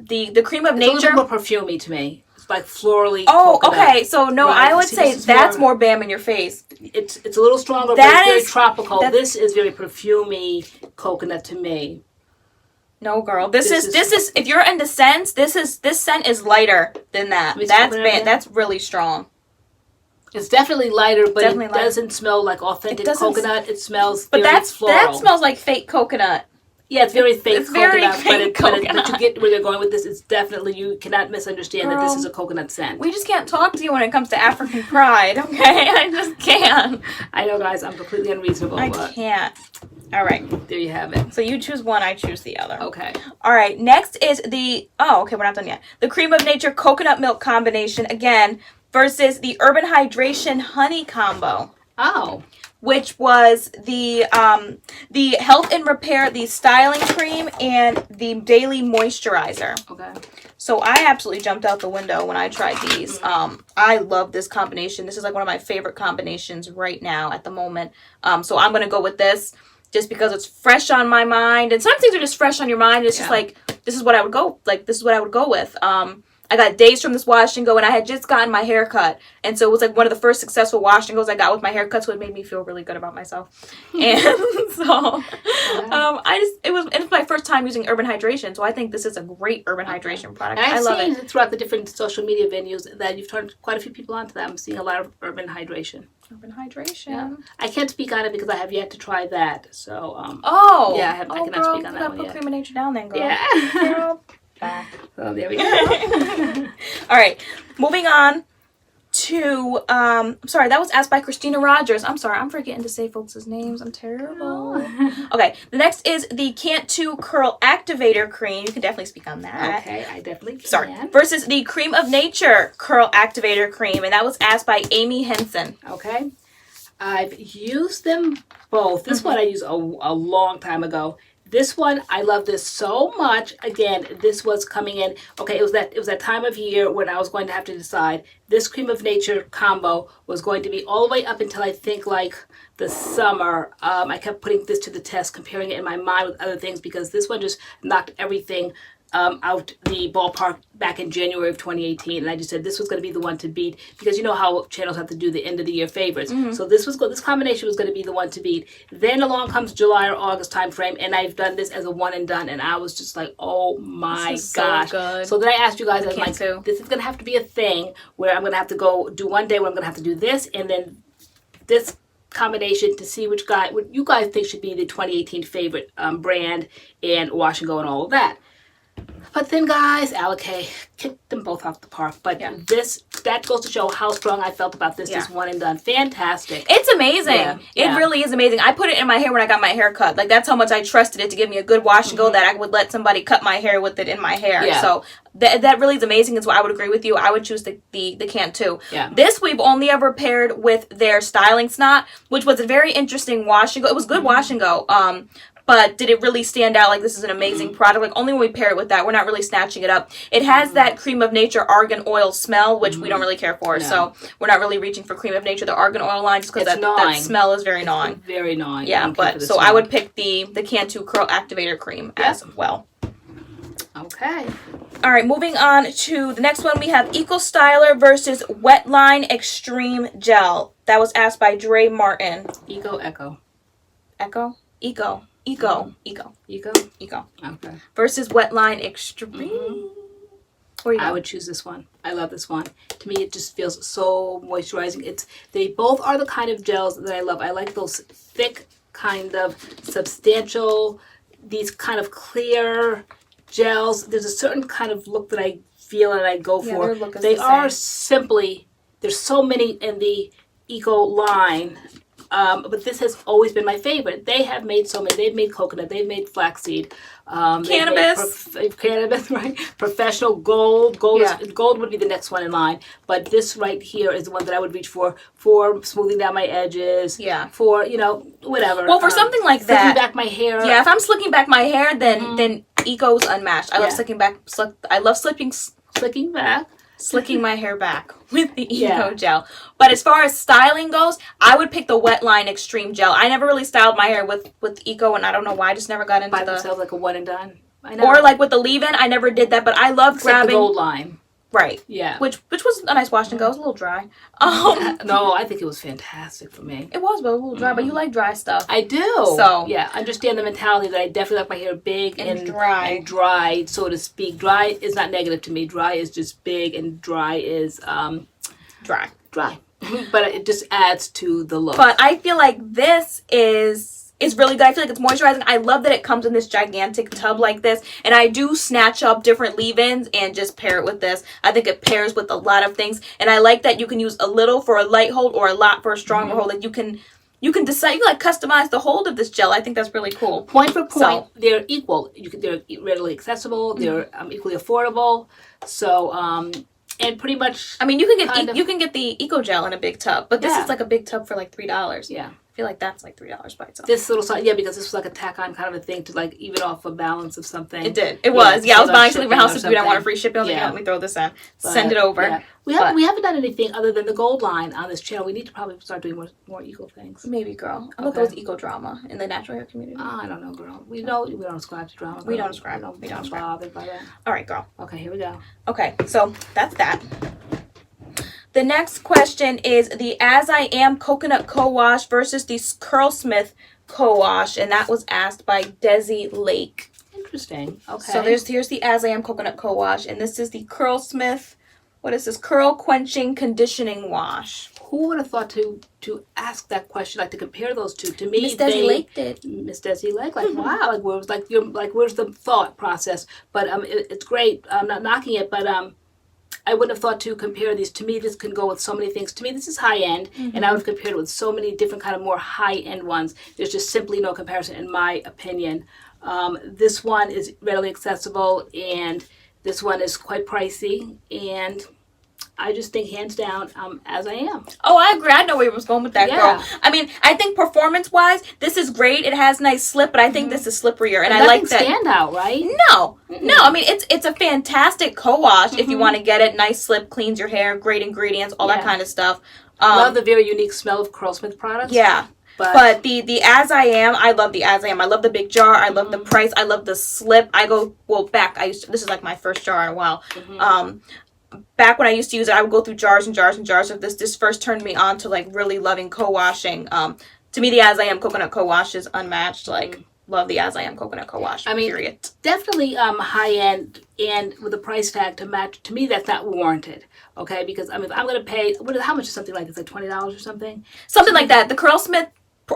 the cream of It's a nature. little more perfumey to me. It's like florally. Oh, coconut. okay. So no, Right. I would See, say this is that's more- more bam in your face. It's a little stronger, That but it's very is- tropical. that's- This is very perfumey coconut to me. No, girl. This This is if you're into scents, this scent is lighter than that. Let me That's open it again. that's really strong. It's definitely lighter, but Definitely it lighter. doesn't smell like authentic It doesn't coconut. It smells But very that floral. smells like fake coconut. Yeah, it's very fake It's very coconut, fake but coconut. to get where they're going with this, it's definitely, you cannot misunderstand that this Girl. is a coconut scent. We just can't talk to you when it comes to African pride, okay? I just can't. I know, guys, I'm completely unreasonable, I but can't. All right. there you have it. So you choose one, I choose the other. Okay. All right. Next is okay, we're not done yet. The Cream of Nature coconut milk combination again versus the Urban Hydration honey combo, Oh. which was the Health and Repair, the styling cream, and the daily moisturizer. Okay. So I absolutely jumped out the window when I tried these. I love this combination. This is like one of my favorite combinations right now at the moment. So I'm going to go with this just because it's fresh on my mind. And some things are just fresh on your mind. It's just like, this is what I would go, this is what I would go with. I got days from this wash and go, and I had just gotten my hair cut. And so it was like one of the first successful wash and goes I got with my haircut, so it made me feel really good about myself. And so it was my first time using Urban Hydration, so I think this is a great Urban Hydration product. And I love seen it. throughout the different social media venues that you've turned quite a few people onto that. I'm seeing a lot of Urban Hydration. Urban Hydration. Yeah. I can't speak on it because I have yet to try that. So, Oh. yeah, I cannot girl, speak on that you one gotta put yet. Cream of Nature down then, girl. Yeah. Girl. Back. So there we go. All right, moving on to sorry, that was asked by Christina Rogers. I'm sorry, I'm forgetting to say folks' names. I'm terrible. Okay, the next is the Can't 2 Curl Activator Cream. You can definitely speak on that. Okay, I definitely can. Sorry. Versus the Cream of Nature Curl Activator Cream, and that was asked by Amy Henson. Okay. I've used them both. This one I used a long time ago. This one, I love this so much. Again, this was coming in. Okay, it was that time of year when I was going to have to decide. This Cream of Nature combo was going to be all the way up until I think like the summer. I kept putting this to the test, comparing it in my mind with other things because this one just knocked everything out the ballpark back in January of 2018, and I just said this was going to be the one to beat because you know how channels have to do the end of the year favorites. So this combination was going to be the one to beat. Then along comes July or August time frame, and I've done this as a one and done, and I was just like, oh my This is so gosh! good. So then I asked you guys, I was Can't like, too. this is going to have to be a thing where I'm going to have to go do one day where I'm going to have to do this, and then this combination to see what you guys think should be the 2018 favorite brand and wash and go and all of that. But then, guys, Alakay kicked them both off the park. But that goes to show how strong I felt about this. This one and done. Fantastic. It's amazing. Yeah. It really is amazing. I put it in my hair when I got my hair cut. Like, that's how much I trusted it to give me a good wash and go that I would let somebody cut my hair with it in my hair. Yeah. So that really is amazing. And so I would agree with you. I would choose the Can't 2. Yeah. This we've only ever paired with their Styling Snot, which was a very interesting wash and go. It was good wash and go. But did it really stand out like this is an amazing product? Like, only when we pair it with that, we're not really snatching it up. It has that Cream of Nature argan oil smell, which we don't really care for. No. So we're not really reaching for Cream of Nature, the argan oil line, just because that smell is very gnawing. Very gnawing. Yeah, but so I would pick the Can't 2 Curl Activator Cream as well. Okay. All right, moving on to the next one. We have Eco Styler versus Wetline Extreme Gel. That was asked by Dre Martin. Eco. Echo? Eco. Okay. Versus Wetline Extreme. Where you I would choose this one. I love this one. To me, it just feels so moisturizing. They both are the kind of gels that I love. I like those thick, kind of substantial, these kind of clear, gels. There's a certain kind of look that I feel and I go Yeah, for. their look is They the are same. simply, there's so many in the Eco line, but this has always been my favorite. They have made so many. They've made coconut. They've made flaxseed. Cannabis. Cannabis, right? Professional gold. Gold, Yeah. gold would be the next one in line. But this right here is the one that I would reach for smoothing down my edges. Yeah. For, whatever. Well, for something like slicking that. back my hair. Yeah, if I'm slicking back my hair, then Eco's unmatched. I love Yeah. slicking back. I love Slicking back. slicking my hair back with the Eco Yeah. gel. But as far as styling goes, I would pick the Wet Line Extreme Gel. I never really styled my hair with Eco, and I don't know why. I just never got into By the... themselves like a one and done. I know. Or like with the leave-in, I never did that, but I love Except grabbing... the gold line. Right. Yeah. Which was a nice wash and go. It was a little dry. No, I think it was fantastic for me. It was, but a little dry. But you like dry stuff. I do. So yeah, understand the mentality that I definitely like my hair big And dry. and dry, so to speak. Dry is not negative to me. Dry is just big, and dry is dry. But it just adds to the look. But I feel like this is really good. I feel like it's moisturizing. I love that it comes in this gigantic tub like this. And I do snatch up different leave-ins and just pair it with this. I think it pairs with a lot of things. And I like that you can use a little for a light hold or a lot for a stronger hold. Like you can decide, you can like customize the hold of this gel. I think that's really cool. Point for point, they're equal. They're readily accessible. They're equally affordable. So, and pretty much. I mean, you can get the Eco Gel in a big tub, but this is like a big tub for like $3. Yeah. I feel like that's like $3 by itself. This little size, yeah, because this was like a tack-on kind of a thing to like even off a balance of something. It did. It was. Yeah, I was buying something for house food. I want a free shipping. Yeah. Let me throw this in. Send it over. Yeah. We haven't done anything other than the gold line on this channel. We need to probably start doing more eco things. Maybe, girl. I thought there was eco drama in the natural hair community. I don't know, girl. We don't ascribe to drama. Girl. We don't ascribe. We don't ascribe. Bothered by that. All right, girl. Okay, here we go. Okay, so that's that. The next question is the As I Am Coconut Co-Wash versus the Curlsmith Co-Wash, and that was asked by Desi Lake. Interesting. Okay. So here's the As I Am Coconut Co-Wash, and this is the Curlsmith. What is this? Curl Quenching Conditioning Wash. Who would have thought to ask that question, like to compare those two? To me, Miss Desi Lake did. Miss Desi Lake, like wow, like where's where's the thought process? But it's great. I'm not knocking it, but I wouldn't have thought to compare these. To me, this can go with so many things. To me, this is high end, and I would have compared it with so many different kind of more high end ones. There's just simply no comparison, in my opinion. This one is readily accessible, and this one is quite pricey, and I just think hands down, As I Am. Oh, I agree. I know where you was going with that, Yeah. girl. I mean, I think performance-wise, this is great. It has nice slip, but I think this is slipperier, and I like that. Stand out, right? No. I mean, it's a fantastic co-wash if you want to get it. Nice slip, cleans your hair, great ingredients, all that kind of stuff. Love the very unique smell of Curlsmith products. Yeah. But the As I Am, I love the As I Am. I love the big jar. I love the price. I love the slip. I go, well, back. This is like my first jar in a while. Back when I used to use it, I would go through jars and jars and jars of this. This first turned me on to like really loving co-washing. To me, the As I Am Coconut Co-Wash is unmatched. Like, love the As I Am Coconut Co-Wash. I mean, period. Definitely high end, and with a price tag to match. To me, that's not warranted. Okay, because I mean, if I'm gonna pay, how much is something like this? Like $20 or something? Something like that. The Curlsmith,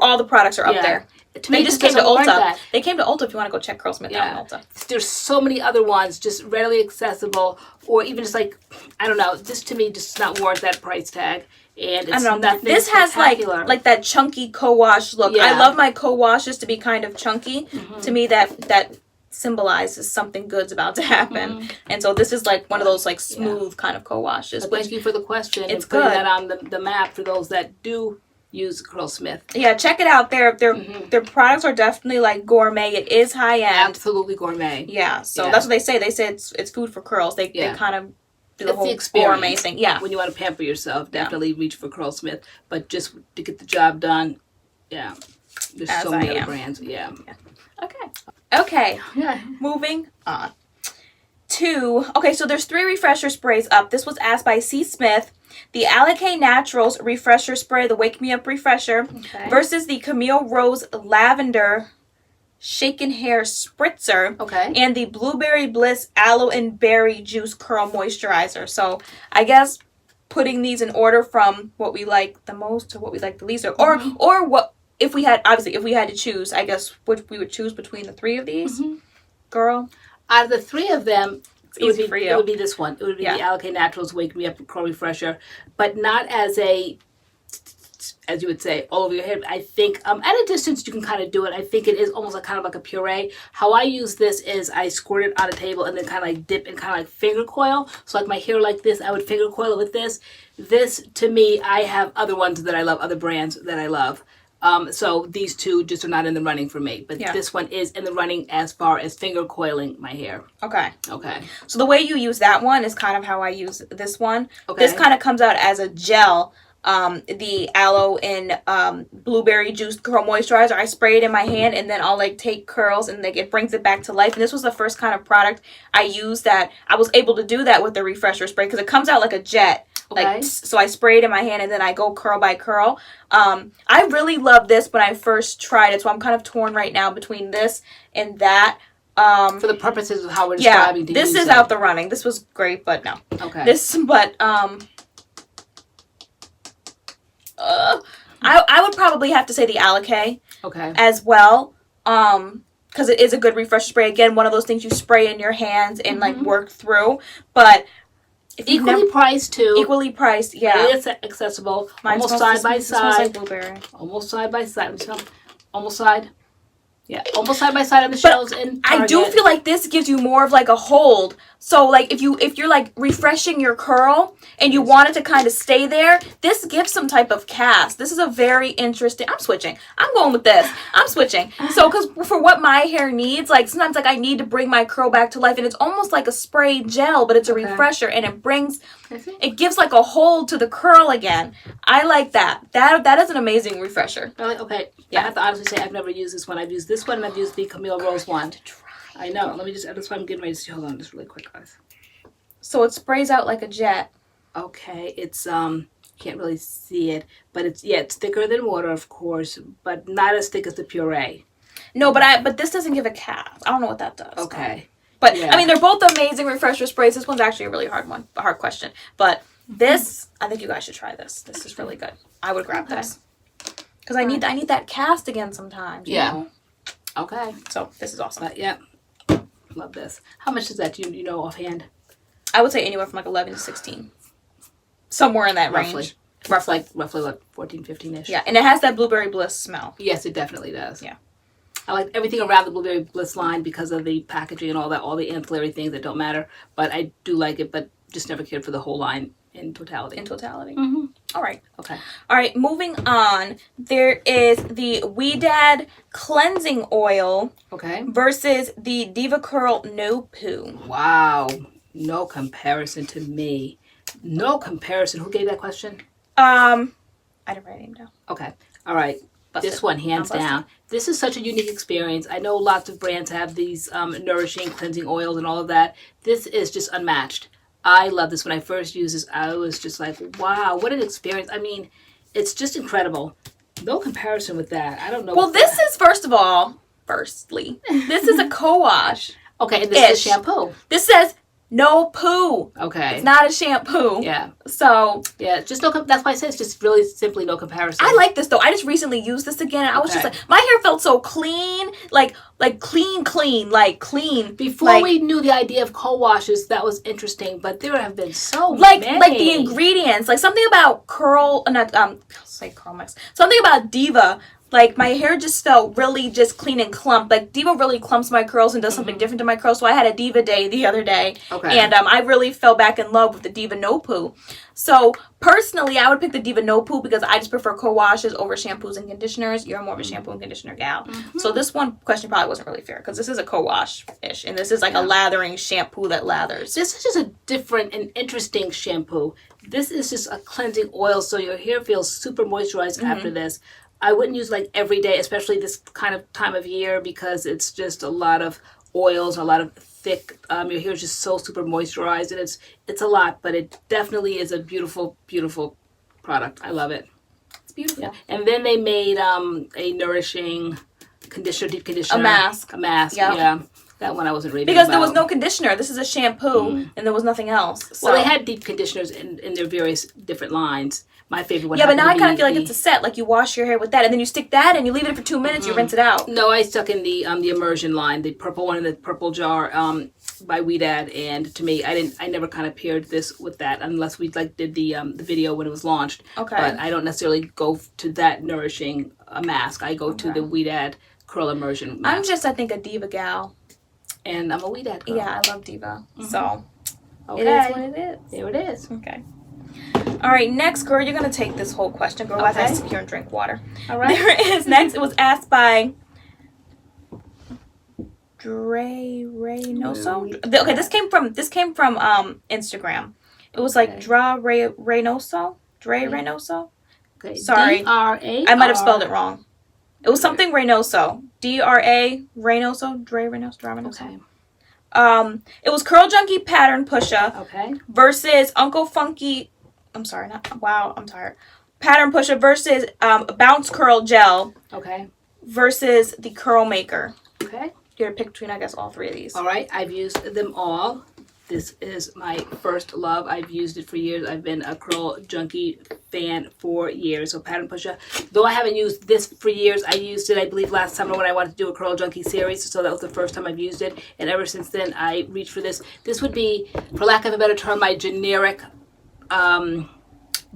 all the products are up there. To me, They just came to warrant Ulta. that. They came to Ulta if you want to go check Curlsmith out in Ulta. There's so many other ones just readily accessible, or even just like, I don't know, this to me just not warrant that price tag. And it's I don't know. nothing This has spectacular. like that chunky co-wash look. Yeah. I love my co-washes to be kind of chunky. To me, that symbolizes something good's about to happen. And so this is like one of those like smooth kind of co-washes. Thank you for the question. It's and putting good. that on the map for those that do use Curlsmith. Yeah, check it out. Their products are definitely like gourmet. It is high end. Absolutely gourmet. Yeah, so that's what they say. They say it's food for curls. They kind of do the whole gourmet thing. Yeah. When you want to pamper yourself, definitely reach for Curlsmith. But just to get the job done, there's so many other brands. Yeah. Okay. Yeah. Moving on. So there's 3 refresher sprays up. This was asked by C. Smith. The Alake Naturals Refresher Spray, the Wake Me Up Refresher, versus the Camille Rose Lavender Shaken Hair Spritzer, and the Blueberry Bliss Aloe and Berry Juice Curl Moisturizer. So I guess putting these in order from what we like the most to what we like the least, or what if we had to choose, I guess we would choose between the 3 of these, girl. Out of the three of them, It's easy for you. It would be this one. It would be the Allicate Naturals Wake Me Up Curl Refresher, but not as a, as you would say, all over your head. I think at a distance you can kind of do it. I think it is almost like kind of like a puree. How I use this is I squirt it on a table and then kind of like dip and kind of like finger coil. So like my hair like this, I would finger coil it with this. This, to me, I have other ones that I love, other brands that I love. So these two just are not in the running for me. But this one is in the running as far as finger coiling my hair. Okay. Okay. So the way you use that one is kind of how I use this one. Okay. This kind of comes out as a gel. The aloe and blueberry juice curl moisturizer. I spray it in my hand and then I'll like take curls and like it brings it back to life. And this was the first kind of product I used that I was able to do that with the refresher spray because it comes out like a jet. Okay. Like, so I spray it in my hand and then I go curl by curl. I really loved this when I first tried it, so I'm kind of torn right now between this and that. For the purposes of how we're describing to this use is it. out the running. This was great, but no. Okay. I would probably have to say the Allicate as well. Because it is a good refresher spray. Again, one of those things you spray in your hands and like work through. But if equally priced too. Equally priced, yeah. Really accessible. Mine almost side by side. Smells like blueberry. Almost side by side. Almost side. Yeah, almost side by side on the shelves in Target. I do feel like this gives you more of like a hold. So like if you're like refreshing your curl and you want it to kind of stay there, this gives some type of cast. This is a very interesting. I'm switching. I'm going with this. I'm switching. So because for what my hair needs, like sometimes like I need to bring my curl back to life, and it's almost like a spray gel, but it's a refresher, and it gives like a hold to the curl again. I like that. That is an amazing refresher. Really? Okay. Yeah. I have to honestly say I've never used this one. I've used this one and I've used the Camille Rose one. I know. Let me just. That's why I'm getting ready to see. Hold on, just really quick, guys. So it sprays out like a jet. Okay. It's can't really see it, but it's thicker than water, of course, but not as thick as the puree. No, but this doesn't give a cast. I don't know what that does. Okay. But I mean, they're both amazing refresher sprays. This one's actually a really hard one, a hard question. But this, I think you guys should try this. This is really good. I would grab this because I need that cast again sometimes. You know? Okay. So this is awesome. But love this. How much is that? Do you know offhand? I would say anywhere from like 11 to 16, somewhere in that range. Roughly like 14, 15-ish. Yeah, and it has that Blueberry Bliss smell. Yes, it definitely does. Yeah. I like everything around the Blueberry Bliss line because of the packaging and all that, all the ancillary things that don't matter. But I do like it, but just never cared for the whole line in totality. Mm-hmm. All right. Okay. All right, moving on. There is the Dad Cleansing Oil versus the Diva Curl No Poo. Wow. No comparison to me. No comparison. Who gave that question? I didn't write it down. Okay. All right. This one, hands down. This is such a unique experience. I know lots of brands have these nourishing cleansing oils and all of that. This is just unmatched. I love this. When I first used this, I was just like, wow, what an experience. I mean, it's just incredible. No comparison with that. I don't know. Well, this is, firstly, this is a co-wash. Okay, and this is shampoo. This says no poo. Okay. It's not a shampoo. Yeah. So. Yeah, just that's why I say it's just really simply no comparison. I like this though. I just recently used this again and I was just like, my hair felt so clean, like clean. Before we knew the idea of co-washes, that was interesting, but there have been so many. Like the ingredients, like something about Curlmix. Something about Diva. Like, my hair just felt really just clean and clumped. Like, Diva really clumps my curls and does something different to my curls. So I had a Diva day the other day. Okay. And I really fell back in love with the Diva No Poo. So, personally, I would pick the Diva No Poo because I just prefer co-washes over shampoos and conditioners. You're more of a shampoo and conditioner gal. So this one question probably wasn't really fair because this is a co-wash-ish. And this is like a lathering shampoo that lathers. This is just a different and interesting shampoo. This is just a cleansing oil so your hair feels super moisturized after this. I wouldn't use like every day, especially this kind of time of year because it's just a lot of oils, a lot of thick. Your hair is just so super moisturized, and it's a lot, but it definitely is a beautiful, beautiful product. I love it. It's beautiful. Yeah. And then they made a nourishing conditioner, deep conditioner, a mask. Yeah. That one I wasn't reading Because about. there was no conditioner. This is a shampoo, and there was nothing else. So. Well, they had deep conditioners in their various different lines. My favorite one. Yeah, but now I kind of feel like the, it's a set. Like you wash your hair with that, and then you stick that, and you leave it for 2 minutes. You rinse it out. No, I stuck in the immersion line, the purple one in the purple jar by M.A.D., and to me, I never kind of paired this with that unless we like did the video when it was launched. Okay. But I don't necessarily go to that nourishing mask. I go to the M.A.D. Curl Immersion mask. I'm just, I think, a diva gal. And I'm a M.A.D. girl. Yeah, I love diva. So Okay. it is what it is. There it is. Okay. All right, next, girl, you're gonna take this whole question, girl. As I sit here and drink water. All right. There is next. It was asked by Reynoso. Okay, this came from Instagram. It was like Reynoso. Reynoso. Okay. Sorry, D-R-A-R. I might have spelled it wrong. It was something Reynoso. D-R-A Reynoso. Reynoso. Okay. It was Curl Junkie Pattern Pusher. Okay. Versus Uncle Funky. I'm sorry, not wow. I'm tired. Pattern Pusher versus Bounce Curl Gel. Okay. Versus the Curl Maker. Okay. You had to pick between, I guess, all three of these. All right. I've used them all. This is my first love. I've used it for years. I've been a Curl Junkie fan for years. So Pattern Pusher. Though I haven't used this for years, I used it, I believe, last summer when I wanted to do a Curl Junkie series. So that was the first time I've used it. And ever since then, I reached for this. This would be, for lack of a better term, my generic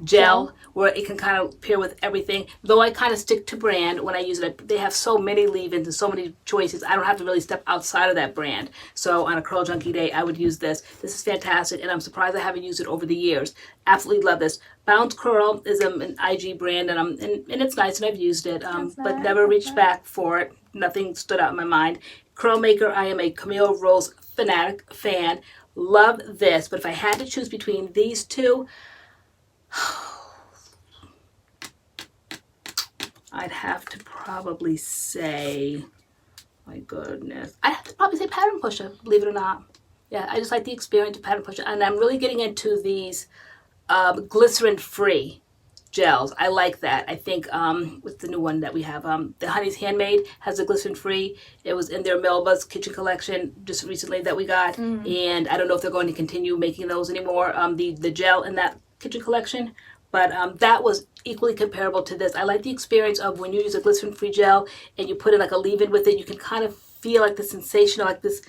gel, where it can kind of pair with everything. Though I kind of stick to brand when I use it. They have so many leave-ins and so many choices. I don't have to really step outside of that brand. So on a Curl Junkie day, I would use this. This is fantastic, and I'm surprised I haven't used it over the years. Absolutely love this. Bounce Curl is an IG brand, and it's nice, and I've used it, but never reached back for it. Nothing stood out in my mind. Curl Maker, I am a Camille Rose fan. Love this, but if I had to choose between these two, I'd have to probably say, my goodness, I'd have to probably say Pattern Pusher, believe it or not. Yeah, I just like the experience of Pattern Pusher, and I'm really getting into these glycerin-free gels. I like that. I think with the new one that we have, the Honey's Handmade has a glycerin-free. It was in their Melba's Kitchen collection just recently that we got, and I don't know if they're going to continue making those anymore. The gel in that kitchen collection, but that was equally comparable to this. I like the experience of when you use a glycerin-free gel and you put in like a leave-in with it, you can kind of feel like the sensation of like this,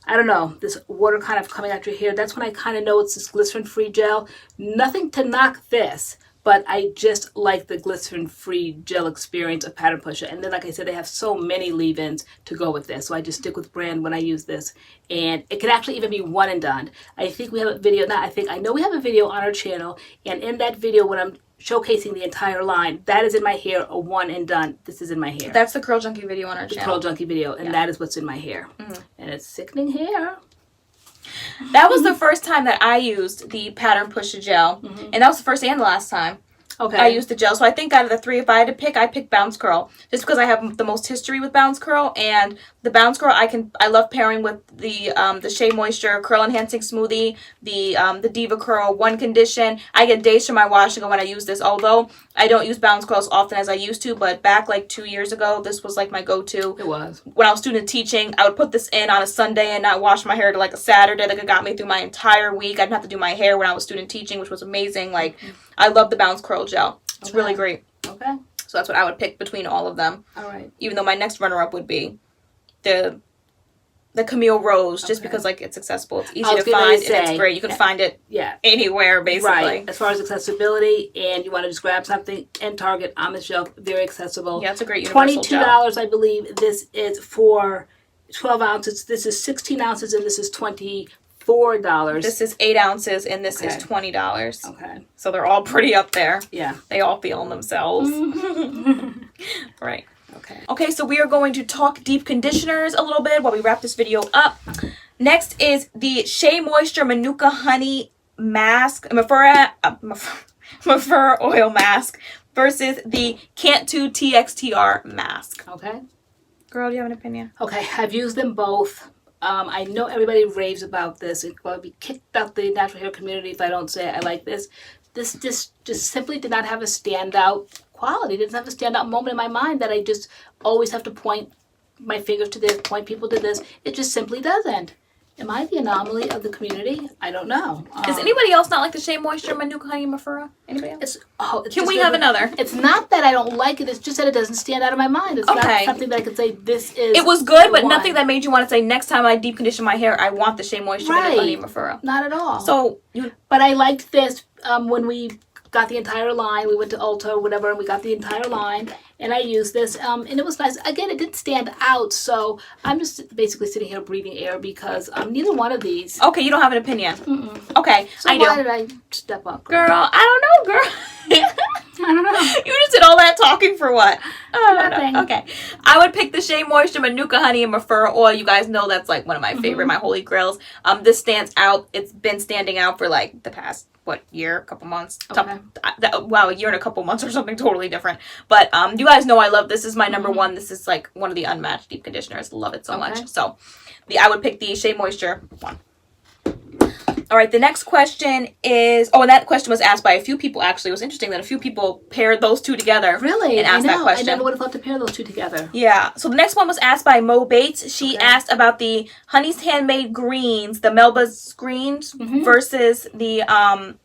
I don't know, this water kind of coming out your hair. That's when I kind of know it's this glycerin-free gel. Nothing to knock this, but I just like the glycerin-free gel experience of Pattern Pusher. And then, like I said, they have so many leave-ins to go with this. So I just stick with brand when I use this. And it can actually even be one and done. I think we have a video, I know we have a video on our channel. And in that video, when I'm showcasing the entire line, that is in my hair, a one and done. This is in my hair. That's the Curl Junkie video on our the channel. Curl Junkie video. And that is what's in my hair. And it's sickening hair. That was the first time that I used the Pattern Pusher gel, and that was the first and the last time I used the gel. So I think out of the three, if I had to pick, I pick Bounce Curl, just because I have the most history with Bounce Curl, and the Bounce Curl I love pairing with the Shea Moisture Curl Enhancing Smoothie, the Diva Curl One Condition. I get days from my washing when I use this, although I don't use Bounce Curl as often as I used to, but back like 2 years ago, this was like my go-to. It was. When I was student teaching, I would put this in on a Sunday and not wash my hair till like a Saturday. Like it got me through my entire week. I didn't have to do my hair when I was student teaching, which was amazing. Like I love the Bounce Curl gel. It's really great. Okay. So that's what I would pick between all of them. All right. Even though my next runner-up would be the Camille Rose, just because like it's accessible, it's easy to find, and it's great. You can find it anywhere, basically. Right. As far as accessibility, and you want to just grab something in Target on the shelf, very accessible. Yeah, it's a great universal gel. $22, I believe. This is for 12 ounces. This is 16 ounces, and this is $24. This is 8 ounces, and this is $20. Okay. So they're all pretty up there. Yeah. They all feel in themselves. Right. Okay. Okay, so we are going to talk deep conditioners a little bit while we wrap this video up. Next is the Shea Moisture Manuka Honey Mask, Mafura Oil Mask versus the Cantu TXTR Mask. Okay. Girl, do you have an opinion? Okay, I've used them both. I know everybody raves about this. It will be kicked out the natural hair community if I don't say I like this. This just simply did not have a standout quality. It didn't have a standout moment in my mind that I just always have to point my fingers to this, point people to this. It just simply doesn't. Am I the anomaly of the community? I don't know. Does anybody else not like the Shea Moisture Manuka Honey Mafura? Anybody else? Can we have another? It's not that I don't like it. It's just that it doesn't stand out of my mind. It's not something that I could say, this is It was good, but nothing that made you want to say, next time I deep condition my hair, I want the Shea Moisture Manuka Honey Mafura. Not at all. So, but I liked this when we got the entire line. We went to Ulta or whatever, and we got the entire line, and I used this, and it was nice. Again, it didn't stand out, so I'm just basically sitting here breathing air because neither one of these. Okay, you don't have an opinion. Okay, so I do. Why did I step up? Girl, I don't know, girl. I don't know. You just did all that talking for what? Nothing. Okay. I would pick the Shea Moisture Manuka Honey and Mafura Oil. You guys know that's like one of my favorite, my holy grails. This stands out. It's been standing out for like the past, year, a couple months. Okay. Wow, a year and a couple months or something totally different. But you guys know I love this. This is my number one. This is like one of the unmatched deep conditioners. Love it so much. So I would pick the Shea Moisture one. All right, the next question is, and that question was asked by a few people, actually. It was interesting that a few people paired those two together. Really? And asked that question. I never would have thought to pair those two together. Yeah. So the next one was asked by Mo Bates. She asked about the Honey's Handmade Greens, the Melba's Greens versus the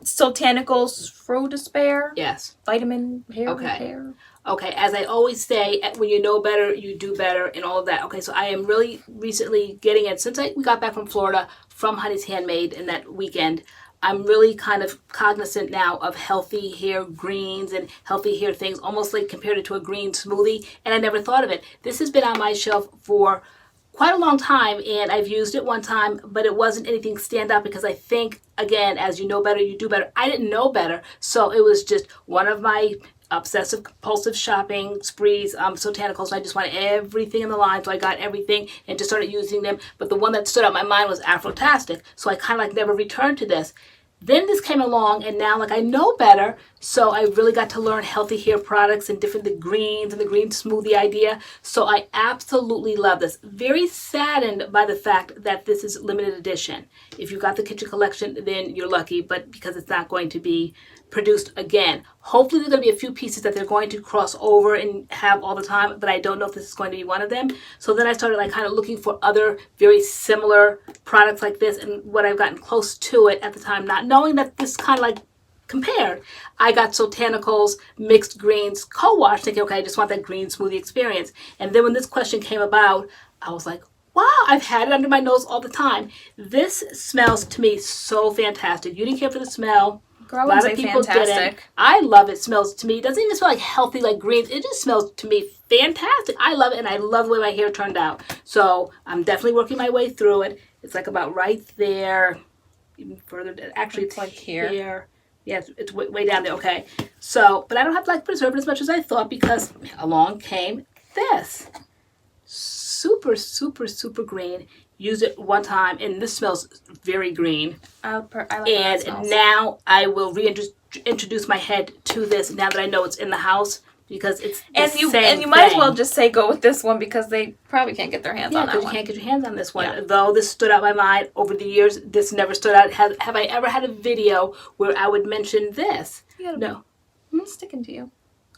Sotanicals Fro Despair. Yes. Vitamin Hair Repair. Okay, as I always say, when you know better, you do better and all of that. Okay, so I am really recently getting it, since we got back from Florida, from Honey's Handmade in that weekend, I'm really kind of cognizant now of healthy hair greens and healthy hair things, almost like compared it to a green smoothie, and I never thought of it. This has been on my shelf for quite a long time, and I've used it one time, but it wasn't anything stand out because I think, again, as you know better, you do better. I didn't know better, so it was just one of my obsessive compulsive shopping sprees, Sotanicals, and I just wanted everything in the line, so I got everything and just started using them. But the one that stood out in my mind was Afrotastic, so I kind of like never returned to this. Then this came along, and now like I know better, so I really got to learn healthy hair products and the greens and the green smoothie idea. So I absolutely love this. Very saddened by the fact that this is limited edition. If you got the kitchen collection, then you're lucky, but because it's not going to be produced again. Hopefully there's going to be a few pieces that they're going to cross over and have all the time, but I don't know if this is going to be one of them. So then I started like kind of looking for other very similar products like this, and what I've gotten close to it at the time, not knowing that this kind of like compared. I got Sotanicals Mixed Greens Co-Wash, thinking, okay, I just want that green smoothie experience. And then when this question came about, I was like, wow, I've had it under my nose all the time. This smells to me so fantastic. You didn't care for the smell. Girl, a lot of people didn't. I love it. Smells to me. It doesn't even smell like healthy like greens. It just smells to me fantastic. I love it, and I love the way my hair turned out. So I'm definitely working my way through it. It's like about right there. Even further. Actually, it's like here. Yes, it's way down there. Okay. So, but I don't have to like preserve it as much as I thought because along came this. Super, super, super green. Used it one time, and this smells very green. I like and now I will reintroduce my head to this now that I know it's in the house because it's the same and you might as well just say go with this one because they probably can't get their hands on that one. Yeah, because you can't get your hands on this one. Yeah. Though this stood out in my mind over the years, this never stood out. Have I ever had a video where I would mention this? No. I'm sticking to you.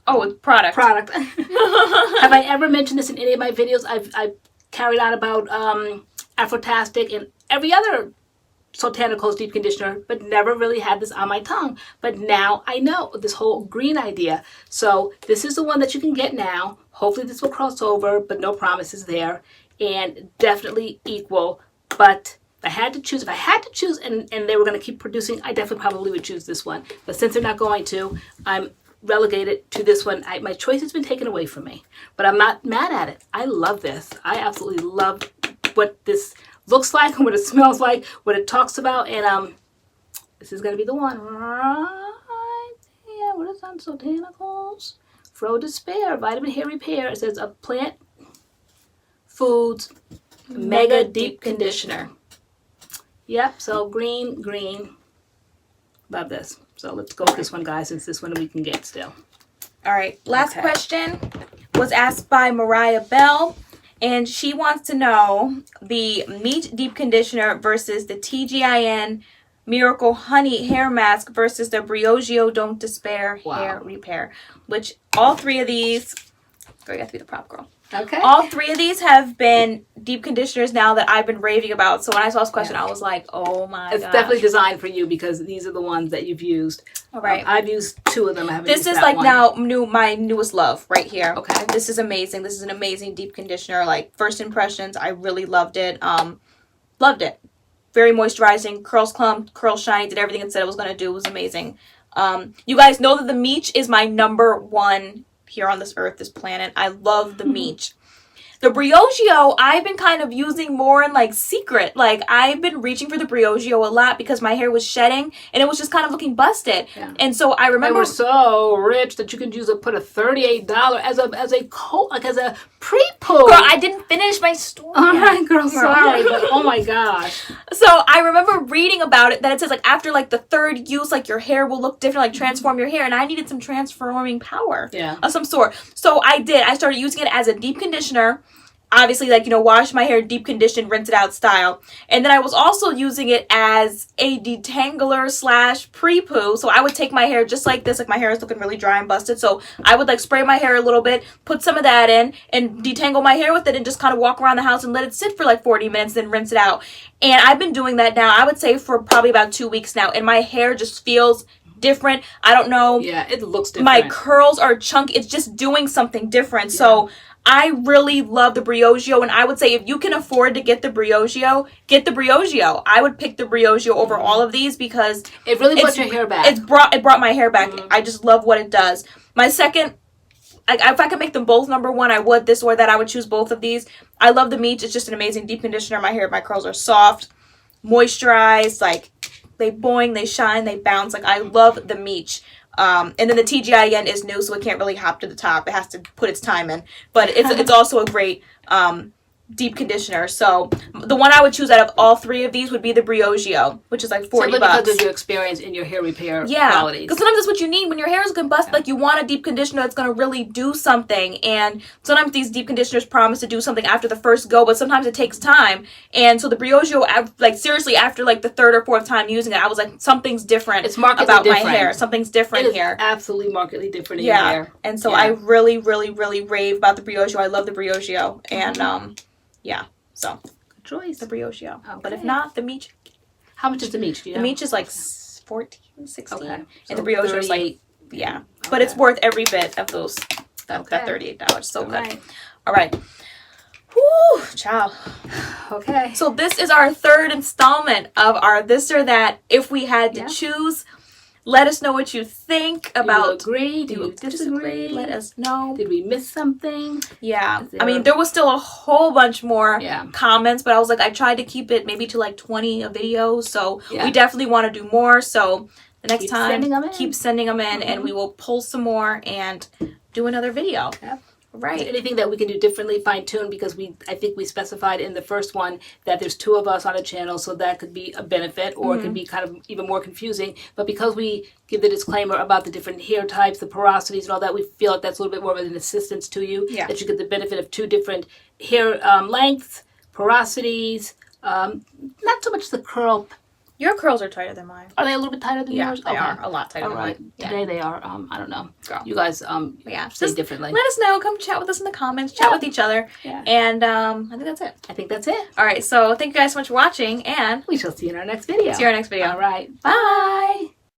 Oh, it's product. Have I ever mentioned this in any of my videos? I've carried on about Afrotastic and every other Sotanicals deep conditioner, but never really had this on my tongue. But now I know this whole green idea. So this is the one that you can get now. Hopefully this will cross over, but no promises there. And definitely equal. But if I had to choose, and they were going to keep producing, I definitely probably would choose this one. But since they're not going to, I'm relegated to this one. My choice has been taken away from me. But I'm not mad at it. I love this. I absolutely love what this looks like and what it smells like, what it talks about, and this is gonna be the one right there. What is on Sotanicals? Fro Despair, Vitamin Hair Repair. It says a Plant Foods Mega Deep Conditioner. Yep, so green. Love this. So let's go with this one, guys, since this one we can get still. All right, last question was asked by Mariah Bell. And she wants to know the Meat Deep Conditioner versus the TGIN Miracle Honey Hair Mask versus the Briogeo Don't Despair Hair Repair. Which all three of these... Girl, you have to be the prop girl. Okay. All three of these have been deep conditioners now that I've been raving about. So when I saw this question, I was like, oh my gosh. It's definitely designed for you because these are the ones that you've used. All right. I've used 2 of them. I haven't This used is that like one. now my newest love right here. Okay. This is amazing. This is an amazing deep conditioner. Like first impressions, I really loved it. Loved it. Very moisturizing. Curls clump, curls shiny, did everything it said it was going to do. It was amazing. You guys know that the Meech is my #1 here on this earth, this planet. I love the Meech. The Briogeo, I've been kind of using more in like secret. Like I've been reaching for the Briogeo a lot because my hair was shedding and it was just kind of looking busted. Yeah. And so I remember, they were so rich that you could put a $38 as a coat, like as a pre-poo. Girl, I didn't finish my story. All right, girl, sorry, but oh my gosh. So I remember reading about it that it says like after like the 3rd use, like your hair will look different, like transform your hair, and I needed some transforming power of some sort. So I did. I started using it as a deep conditioner. Obviously, like, you know, wash my hair, deep condition, rinse it out style. And then I was also using it as a detangler / pre-poo. So I would take my hair just like this. Like my hair is looking really dry and busted. So I would like spray my hair a little bit, put some of that in and detangle my hair with it and just kind of walk around the house and let it sit for like 40 minutes, then rinse it out. And I've been doing that now, I would say for probably about 2 weeks now. And my hair just feels different. I don't know. Yeah, it looks different. My curls are chunky. It's just doing something different. Yeah. So I really love the Briogeo, and I would say if you can afford to get the Briogeo, get the Briogeo. I would pick the Briogeo over all of these because it really brought your hair back. It brought my hair back. I just love what it does. My second, if I could make them both #1, I would. This or that, I would choose both of these. I love the Meech. It's just an amazing deep conditioner. My hair, my curls are soft, moisturized, like they boing, they shine, they bounce. Like I love the Meech. And then the TGI again is new, so it can't really hop to the top. It has to put its time in. But it's also a great deep conditioner. So the one I would choose out of all 3 of these would be the Briogeo, which is like $40. Simply because of your experience in your hair repair qualities. Because sometimes that's what you need when your hair is going to bust. Like you want a deep conditioner that's going to really do something. And sometimes these deep conditioners promise to do something after the first go, but sometimes it takes time. And so the Briogeo, like seriously, after like the 3rd or 4th time using it, I was like, something's different. It's markedly about different. My hair. Something's different here. Absolutely markedly different in your hair. And so I really, really, really rave about the Briogeo. I love the Briogeo. And yeah. So, good choice. The Briogeo. Okay. But if not, the Meech. How much is the Meech? Do you know? The Meech is like 14, 16. Okay. And the Briogeo is like, yeah. Okay. But it's worth every bit of those, that $38. So good. Right. All right. Whoo, child. Okay. So this is our 3rd installment of our This or That. If we had to choose, let us know what you think about. Do you agree? Do you disagree? Let us know. Did we miss something? Yeah. I mean, there was still a whole bunch more comments, but I was like, I tried to keep it maybe to like 20 a video. So we definitely want to do more. So the next time, keep sending them in and we will pull some more and do another video. Yep. Right. Is there anything that we can do differently, fine-tune? Because I think we specified in the first one that there's 2 of us on a channel, so that could be a benefit, or it could be kind of even more confusing. But because we give the disclaimer about the different hair types, the porosities and all that, we feel like that's a little bit more of an assistance to you. Yeah. That you get the benefit of 2 different hair lengths, porosities, not so much the curl. Your curls are tighter than mine. Are they a little bit tighter than yours? They are a lot tighter than mine. Today they are. I don't know. Girl. You guys say differently. Let us know. Come chat with us in the comments. Chat with each other. Yeah. And I think that's it. I think that's it. All right. So thank you guys so much for watching, and we shall see you in our next video. See you in our next video. All right. Bye.